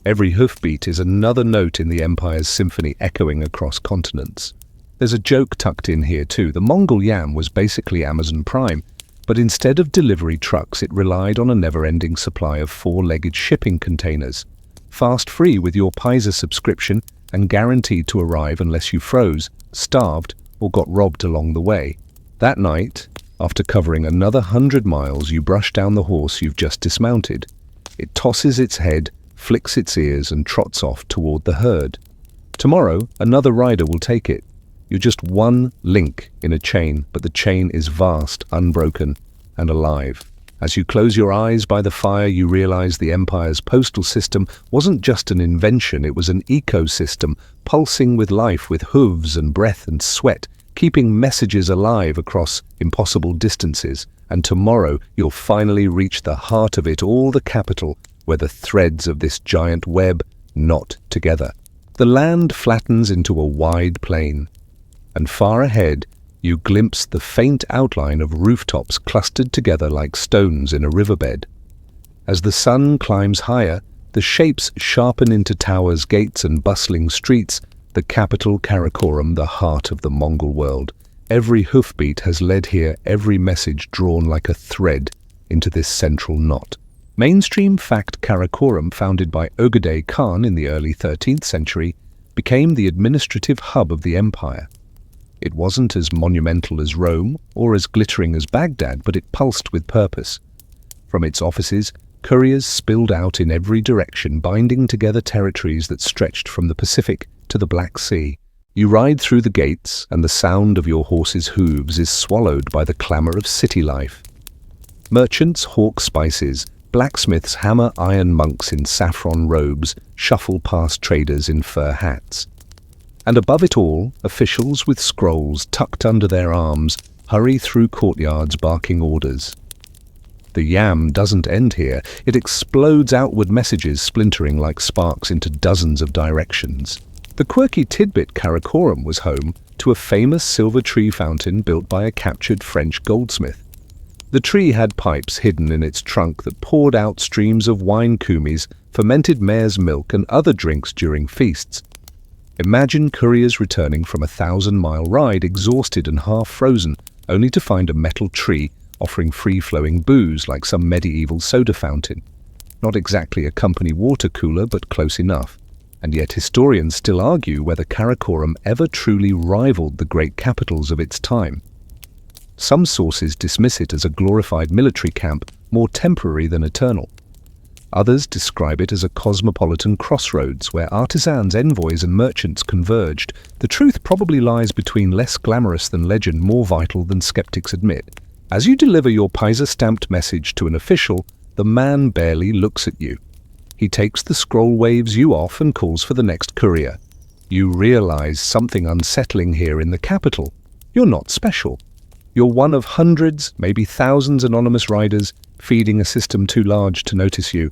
Every hoofbeat is another note in the empire's symphony, echoing across continents. There's a joke tucked in here too. The Mongol yam was basically Amazon Prime, but instead of delivery trucks, it relied on a never-ending supply of four-legged shipping containers. Fast free with your Pisa subscription and guaranteed to arrive unless you froze, starved, or got robbed along the way. That night, after covering another 100 miles, you brush down the horse you've just dismounted. It tosses its head, flicks its ears, and trots off toward the herd. Tomorrow, another rider will take it. You're just one link in a chain, but the chain is vast, unbroken, and alive. As you close your eyes by the fire, you realize the empire's postal system wasn't just an invention, it was an ecosystem, pulsing with life, with hooves and breath and sweat, keeping messages alive across impossible distances. And tomorrow, you'll finally reach the heart of it all, the capital, where the threads of this giant web knot together. The land flattens into a wide plain. and far ahead you glimpse the faint outline of rooftops clustered together like stones in a riverbed. As the sun climbs higher, the shapes sharpen into towers, gates, and bustling streets, the capital Karakoram, the heart of the Mongol world. Every hoofbeat has led here, every message drawn like a thread into this central knot. Mainstream fact: Karakoram, founded by Ögedei Khan in the early 13th century, became the administrative hub of the empire. It wasn't as monumental as Rome or as glittering as Baghdad, but it pulsed with purpose. From its offices, couriers spilled out in every direction, binding together territories that stretched from the Pacific to the Black Sea. You ride through the gates, and the sound of your horse's hooves is swallowed by the clamor of city life. Merchants hawk spices, blacksmiths hammer iron, monks in saffron robes shuffle past traders in fur hats. And above it all, officials with scrolls tucked under their arms hurry through courtyards barking orders. The yam doesn't end here. It explodes outward, messages splintering like sparks into dozens of directions. The quirky tidbit: Karakoram was home to a famous silver tree fountain built by a captured French goldsmith. The tree had pipes hidden in its trunk that poured out streams of wine kumis, fermented mare's milk, and other drinks during feasts. Imagine couriers returning from a 1,000-mile ride, exhausted and half-frozen, only to find a metal tree offering free-flowing booze like some medieval soda fountain. Not exactly a company water cooler, but close enough. And yet historians still argue whether Karakoram ever truly rivaled the great capitals of its time. Some sources dismiss it as a glorified military camp, more temporary than eternal. Others describe it as a cosmopolitan crossroads where artisans, envoys, and merchants converged. The truth probably lies between, less glamorous than legend, more vital than skeptics admit. As you deliver your Pisa-stamped message to an official, the man barely looks at you. He takes the scroll, waves you off, and calls for the next courier. You realize something unsettling here in the capital. You're not special. You're one of hundreds, maybe thousands, anonymous riders feeding a system too large to notice you.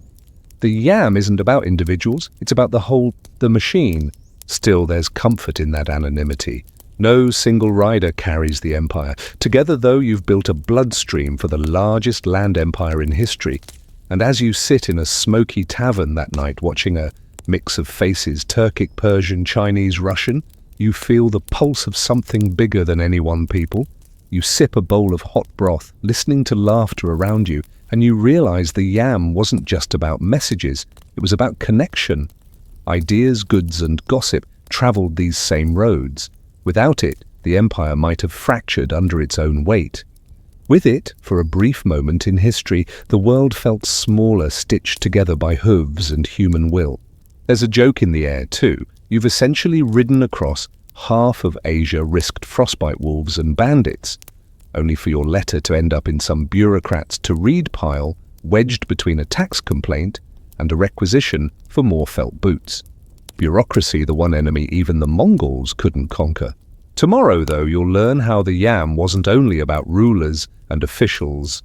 The yam isn't about individuals, it's about the machine. Still, there's comfort in that anonymity. No single rider carries the empire. Together, though, you've built a bloodstream for the largest land empire in history. And as you sit in a smoky tavern that night watching a mix of faces, Turkic, Persian, Chinese, Russian, you feel the pulse of something bigger than any one people. You sip a bowl of hot broth, listening to laughter around you, and you realize the yam wasn't just about messages, it was about connection. Ideas, goods, and gossip traveled these same roads. Without it, the empire might have fractured under its own weight. With it, for a brief moment in history, the world felt smaller, stitched together by hooves and human will. There's a joke in the air, too. You've essentially ridden across half of Asia, risked frostbite wolves and bandits, only for your letter to end up in some bureaucrat's to-read pile, wedged between a tax complaint and a requisition for more felt boots. Bureaucracy, the one enemy even the Mongols couldn't conquer. Tomorrow, though, you'll learn how the yam wasn't only about rulers and officials.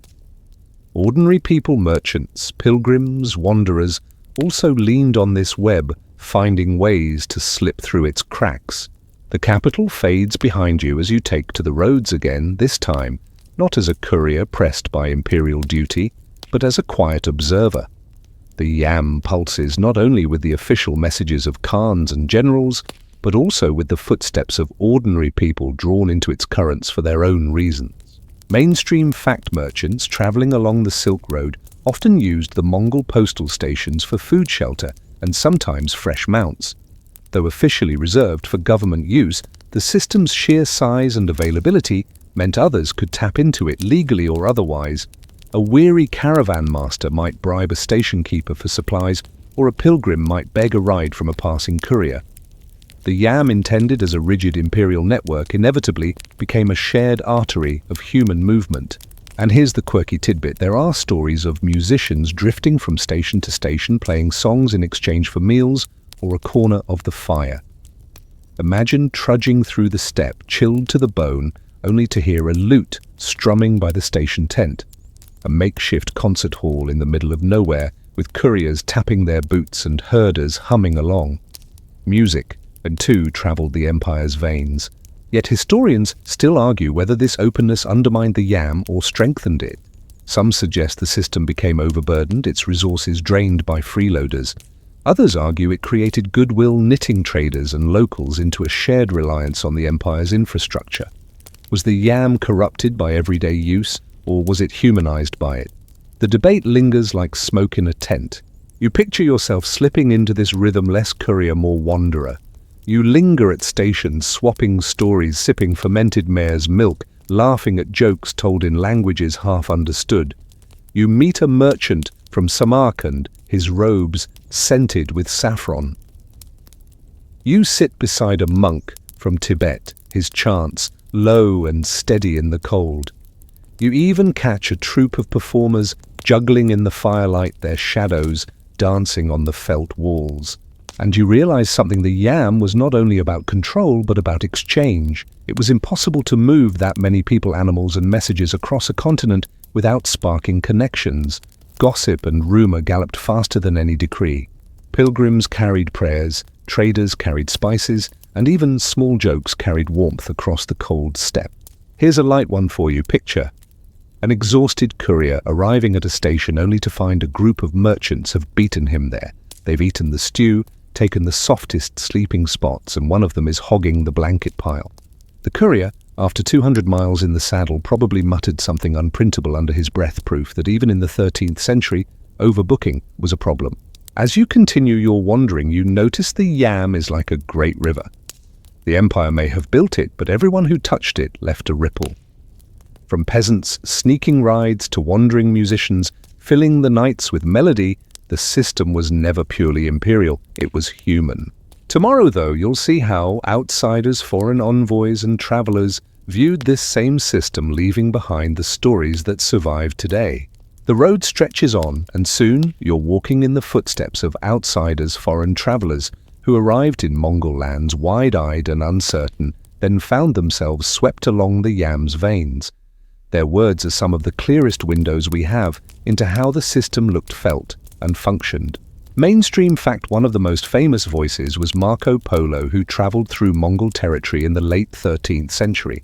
Ordinary people, merchants, pilgrims, wanderers, also leaned on this web, finding ways to slip through its cracks. The capital fades behind you as you take to the roads again, this time not as a courier pressed by imperial duty, but as a quiet observer. The yam pulses not only with the official messages of khans and generals, but also with the footsteps of ordinary people drawn into its currents for their own reasons. Mainstream fact merchants traveling along the Silk Road often used the Mongol postal stations for food shelter and sometimes fresh mounts. Though officially reserved for government use, the system's sheer size and availability meant others could tap into it legally or otherwise. A weary caravan master might bribe a station keeper for supplies, or a pilgrim might beg a ride from a passing courier. The yam, intended as a rigid imperial network, inevitably became a shared artery of human movement. And here's the quirky tidbit: there are stories of musicians drifting from station to station, playing songs in exchange for meals or a corner of the fire. Imagine trudging through the steppe, chilled to the bone, only to hear a lute strumming by the station tent. A makeshift concert hall in the middle of nowhere, with couriers tapping their boots and herders humming along. Music, and too, traveled the empire's veins. Yet historians still argue whether this openness undermined the yam or strengthened it. Some suggest the system became overburdened, its resources drained by freeloaders. Others argue it created goodwill, knitting traders and locals into a shared reliance on the empire's infrastructure. Was the yam corrupted by everyday use, or was it humanized by it? The debate lingers like smoke in a tent. You picture yourself slipping into this rhythm, less courier, more wanderer. You linger at stations, swapping stories, sipping fermented mare's milk, laughing at jokes told in languages half understood. You meet a merchant from Samarkand, his robes scented with saffron. You sit beside a monk from Tibet, his chants low and steady in the cold. You even catch a troupe of performers juggling in the firelight, their shadows dancing on the felt walls. And you realize something: the yam was not only about control, but about exchange. It was impossible to move that many people, animals, and messages across a continent without sparking connections. Gossip and rumor galloped faster than any decree. Pilgrims carried prayers, traders carried spices, and even small jokes carried warmth across the cold steppe. Here's a light one for you. Picture an exhausted courier arriving at a station only to find a group of merchants have beaten him there. They've eaten the stew, taken the softest sleeping spots, and one of them is hogging the blanket pile. The courier, after 200 miles in the saddle, probably muttered something unprintable under his breath, proof that even in the 13th century, overbooking was a problem. As you continue your wandering, you notice the yam is like a great river. The empire may have built it, but everyone who touched it left a ripple. From peasants sneaking rides to wandering musicians filling the nights with melody, the system was never purely imperial, it was human. Tomorrow, though, you'll see how outsiders, foreign envoys, and travelers viewed this same system, leaving behind the stories that survive today. The road stretches on, and soon you're walking in the footsteps of outsiders, foreign travelers, who arrived in Mongol lands wide-eyed and uncertain, then found themselves swept along the yam's veins. Their words are some of the clearest windows we have into how the system looked, felt, and functioned. Mainstream fact: one of the most famous voices was Marco Polo, who traveled through Mongol territory in the late 13th century.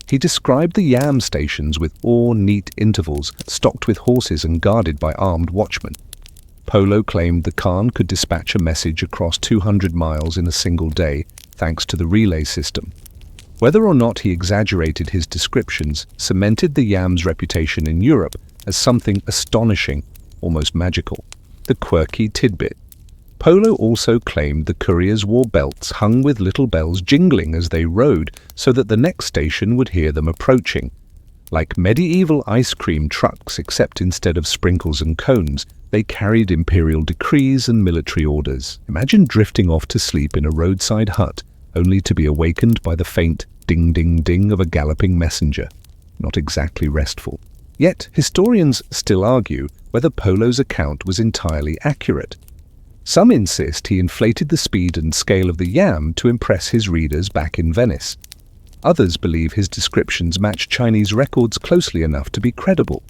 He described the yam stations with neat intervals, stocked with horses and guarded by armed watchmen. Polo claimed the Khan could dispatch a message across 200 miles in a single day, thanks to the relay system. Whether or not he exaggerated his descriptions cemented the yam's reputation in Europe as something astonishing, almost magical. The quirky tidbit: Polo also claimed the couriers wore belts hung with little bells jingling as they rode, so that the next station would hear them approaching. Like medieval ice cream trucks, except instead of sprinkles and cones, they carried imperial decrees and military orders. Imagine drifting off to sleep in a roadside hut, only to be awakened by the faint ding-ding-ding of a galloping messenger. Not exactly restful. Yet historians still argue whether Polo's account was entirely accurate. Some insist he inflated the speed and scale of the yam to impress his readers back in Venice. Others believe his descriptions match Chinese records closely enough to be credible.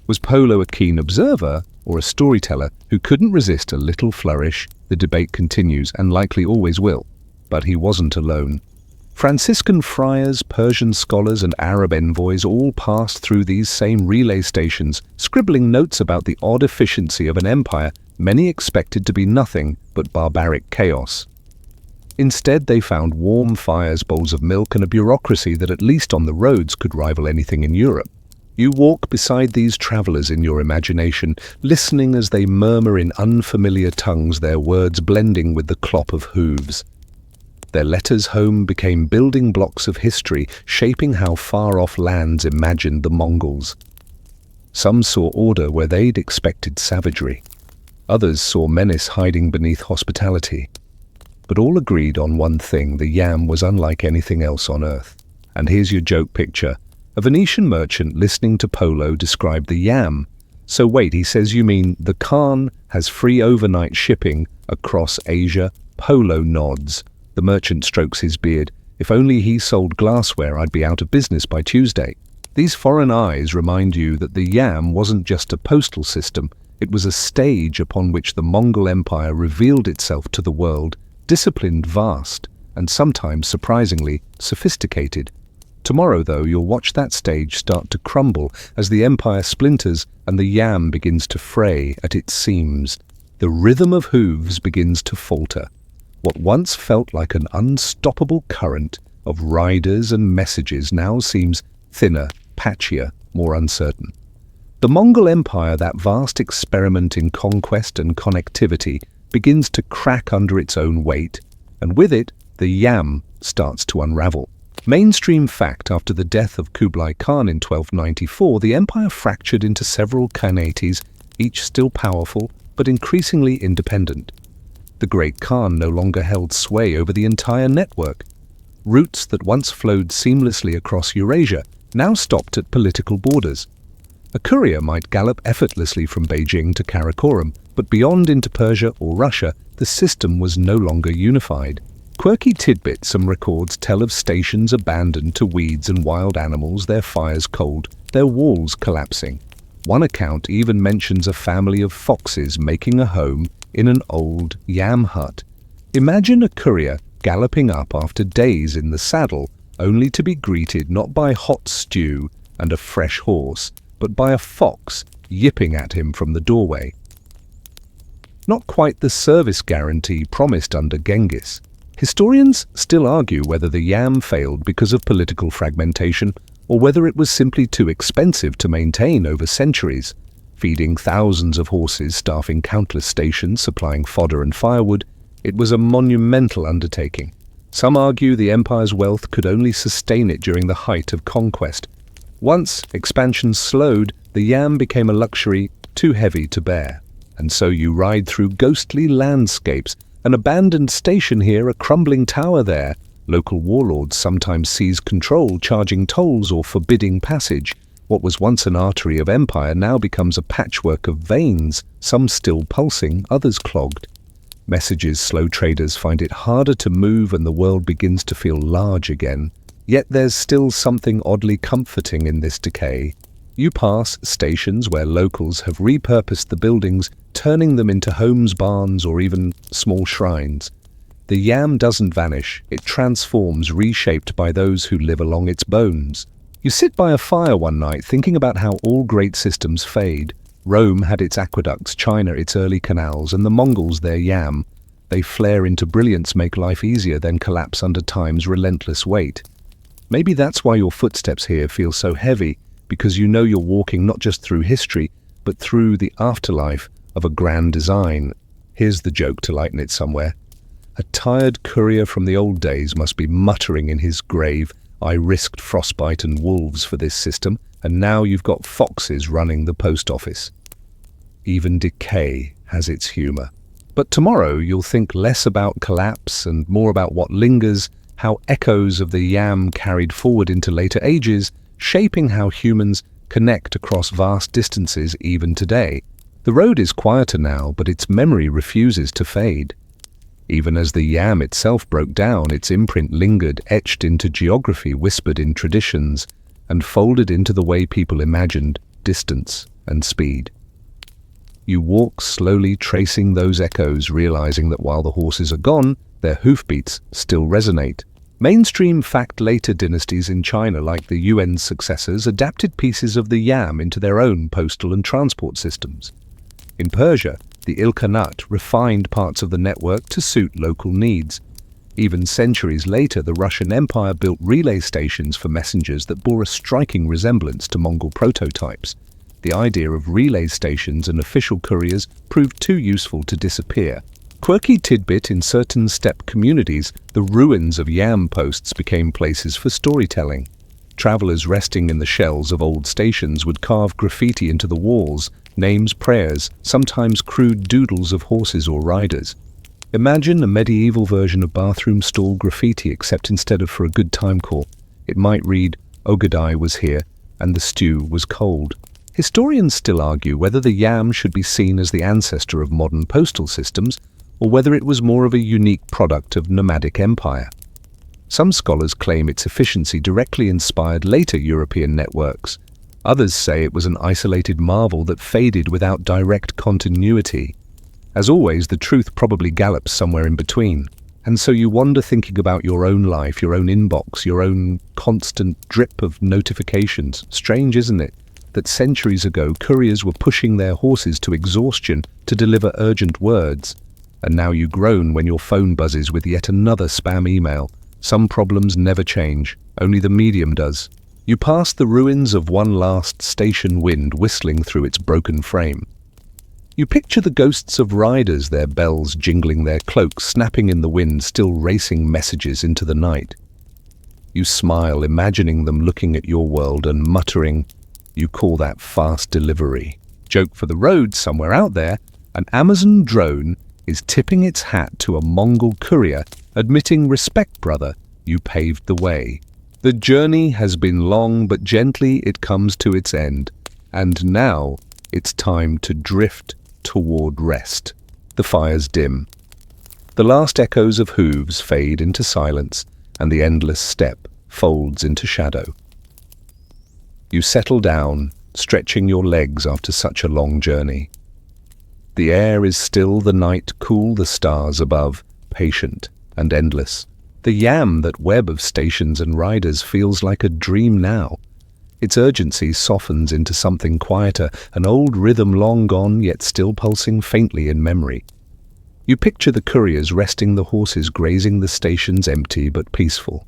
Was Polo a keen observer or a storyteller who couldn't resist a little flourish? The debate continues, and likely always will. But he wasn't alone. Franciscan friars, Persian scholars, and Arab envoys all passed through these same relay stations, scribbling notes about the odd efficiency of an empire many expected to be nothing but barbaric chaos. Instead, they found warm fires, bowls of milk, and a bureaucracy that, at least on the roads, could rival anything in Europe. You walk beside these travelers in your imagination, listening as they murmur in unfamiliar tongues, their words blending with the clop of hooves. Their letters home became building blocks of history, shaping how far-off lands imagined the Mongols. Some saw order where they'd expected savagery. Others saw menace hiding beneath hospitality. But all agreed on one thing: the yam was unlike anything else on earth. And here's your joke picture. A Venetian merchant listening to Polo describe the yam. So wait, he says, you mean the Khan has free overnight shipping across Asia? Polo nods. The merchant strokes his beard. If only he sold glassware, I'd be out of business by Tuesday. These foreign eyes remind you that the yam wasn't just a postal system. It was a stage upon which the Mongol Empire revealed itself to the world, disciplined, vast, and sometimes surprisingly sophisticated. Tomorrow, though, you'll watch that stage start to crumble as the empire splinters and the yam begins to fray at its seams. The rhythm of hooves begins to falter. What once felt like an unstoppable current of riders and messages now seems thinner, patchier, more uncertain. The Mongol Empire, that vast experiment in conquest and connectivity, begins to crack under its own weight, and with it, the yam starts to unravel. Mainstream fact: after the death of Kublai Khan in 1294, the empire fractured into several khanates, each still powerful but increasingly independent. The Great Khan no longer held sway over the entire network. Routes that once flowed seamlessly across Eurasia now stopped at political borders. A courier might gallop effortlessly from Beijing to Karakoram, but beyond into Persia or Russia, the system was no longer unified. Quirky tidbits: some records tell of stations abandoned to weeds and wild animals, their fires cold, their walls collapsing. One account even mentions a family of foxes making a home in an old yam hut. Imagine a courier galloping up after days in the saddle, only to be greeted not by hot stew and a fresh horse, but by a fox yipping at him from the doorway. Not quite the service guarantee promised under Genghis. Historians still argue whether the yam failed because of political fragmentation or whether it was simply too expensive to maintain over centuries. Feeding thousands of horses, staffing countless stations, supplying fodder and firewood, it was a monumental undertaking. Some argue the empire's wealth could only sustain it during the height of conquest. Once expansion slowed, the yam became a luxury too heavy to bear. And so you ride through ghostly landscapes, an abandoned station here, a crumbling tower there. Local warlords sometimes seize control, charging tolls or forbidding passage. What was once an artery of empire now becomes a patchwork of veins, some still pulsing, others clogged. Messages: slow traders find it harder to move and the world begins to feel large again. Yet there's still something oddly comforting in this decay. You pass stations where locals have repurposed the buildings, turning them into homes, barns, or even small shrines. The yam doesn't vanish, it transforms, reshaped by those who live along its bones. You sit by a fire one night thinking about how all great systems fade. Rome had its aqueducts, China its early canals, and the Mongols their yam. They flare into brilliance, make life easier, then collapse under time's relentless weight. Maybe that's why your footsteps here feel so heavy, because you know you're walking not just through history, but through the afterlife of a grand design. Here's the joke to lighten it somewhere. A tired courier from the old days must be muttering in his grave, "I risked frostbite and wolves for this system, and now you've got foxes running the post office." Even decay has its humor. But tomorrow you'll think less about collapse and more about what lingers, how echoes of the yam carried forward into later ages, shaping how humans connect across vast distances even today. The road is quieter now, but its memory refuses to fade. Even as the yam itself broke down, its imprint lingered, etched into geography, whispered in traditions, and folded into the way people imagined distance and speed. You walk slowly, tracing those echoes, realizing that while the horses are gone, their hoofbeats still resonate. Mainstream fact: later dynasties in China, like the Yuan's successors, adapted pieces of the yam into their own postal and transport systems. In Persia, the Ilkhanate refined parts of the network to suit local needs. Even centuries later, the Russian Empire built relay stations for messengers that bore a striking resemblance to Mongol prototypes. The idea of relay stations and official couriers proved too useful to disappear. Quirky tidbit: in certain steppe communities, the ruins of yam posts became places for storytelling. Travelers resting in the shells of old stations would carve graffiti into the walls, names, prayers, sometimes crude doodles of horses or riders. Imagine a medieval version of bathroom stall graffiti, except instead of for a good time call, it might read, "Ogadai was here, and the stew was cold." Historians still argue whether the yam should be seen as the ancestor of modern postal systems, or whether it was more of a unique product of nomadic empire. Some scholars claim its efficiency directly inspired later European networks. Others say it was an isolated marvel that faded without direct continuity. As always, the truth probably gallops somewhere in between. And so you wander thinking about your own life, your own inbox, your own constant drip of notifications. Strange, isn't it, that centuries ago couriers were pushing their horses to exhaustion to deliver urgent words, and now you groan when your phone buzzes with yet another spam email. Some problems never change, only the medium does. You pass the ruins of one last station wind whistling through its broken frame. You picture the ghosts of riders, their bells jingling, their cloaks snapping in the wind, still racing messages into the night. You smile, imagining them looking at your world and muttering, "You call that fast delivery." Joke for the road, somewhere out there, an Amazon drone is tipping its hat to a Mongol courier, admitting, "Respect, brother, you paved the way." The journey has been long, but gently it comes to its end. And now it's time to drift toward rest. The fires dim. The last echoes of hooves fade into silence, and the endless steppe folds into shadow. You settle down, stretching your legs after such a long journey. The air is still, the night cool, the stars above, patient and endless. The that web of stations and riders feels like a dream now. Its urgency softens into something quieter, an old rhythm long gone yet still pulsing faintly in memory. You picture the couriers resting, the horses grazing, the stations empty but peaceful.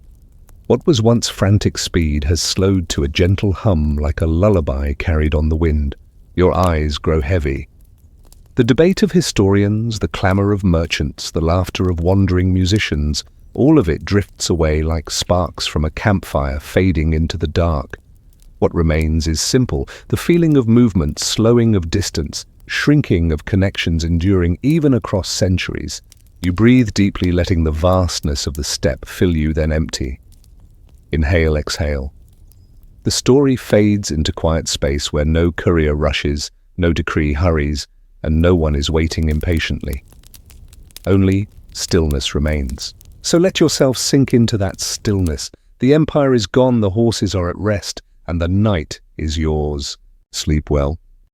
What was once frantic speed has slowed to a gentle hum, like a lullaby carried on the wind. Your eyes grow heavy. The debate of historians, the clamor of merchants, the laughter of wandering musicians, all of it drifts away like sparks from a campfire fading into the dark. What remains is simple, the feeling of movement, slowing of distance, shrinking of connections enduring even across centuries. You breathe deeply, letting the vastness of the steppe fill you, then empty. Inhale, exhale. The story fades into quiet space where no courier rushes, no decree hurries, and no one is waiting impatiently. Only stillness remains. So let yourself sink into that stillness. The empire is gone, the horses are at rest, and the night is yours. Sleep well.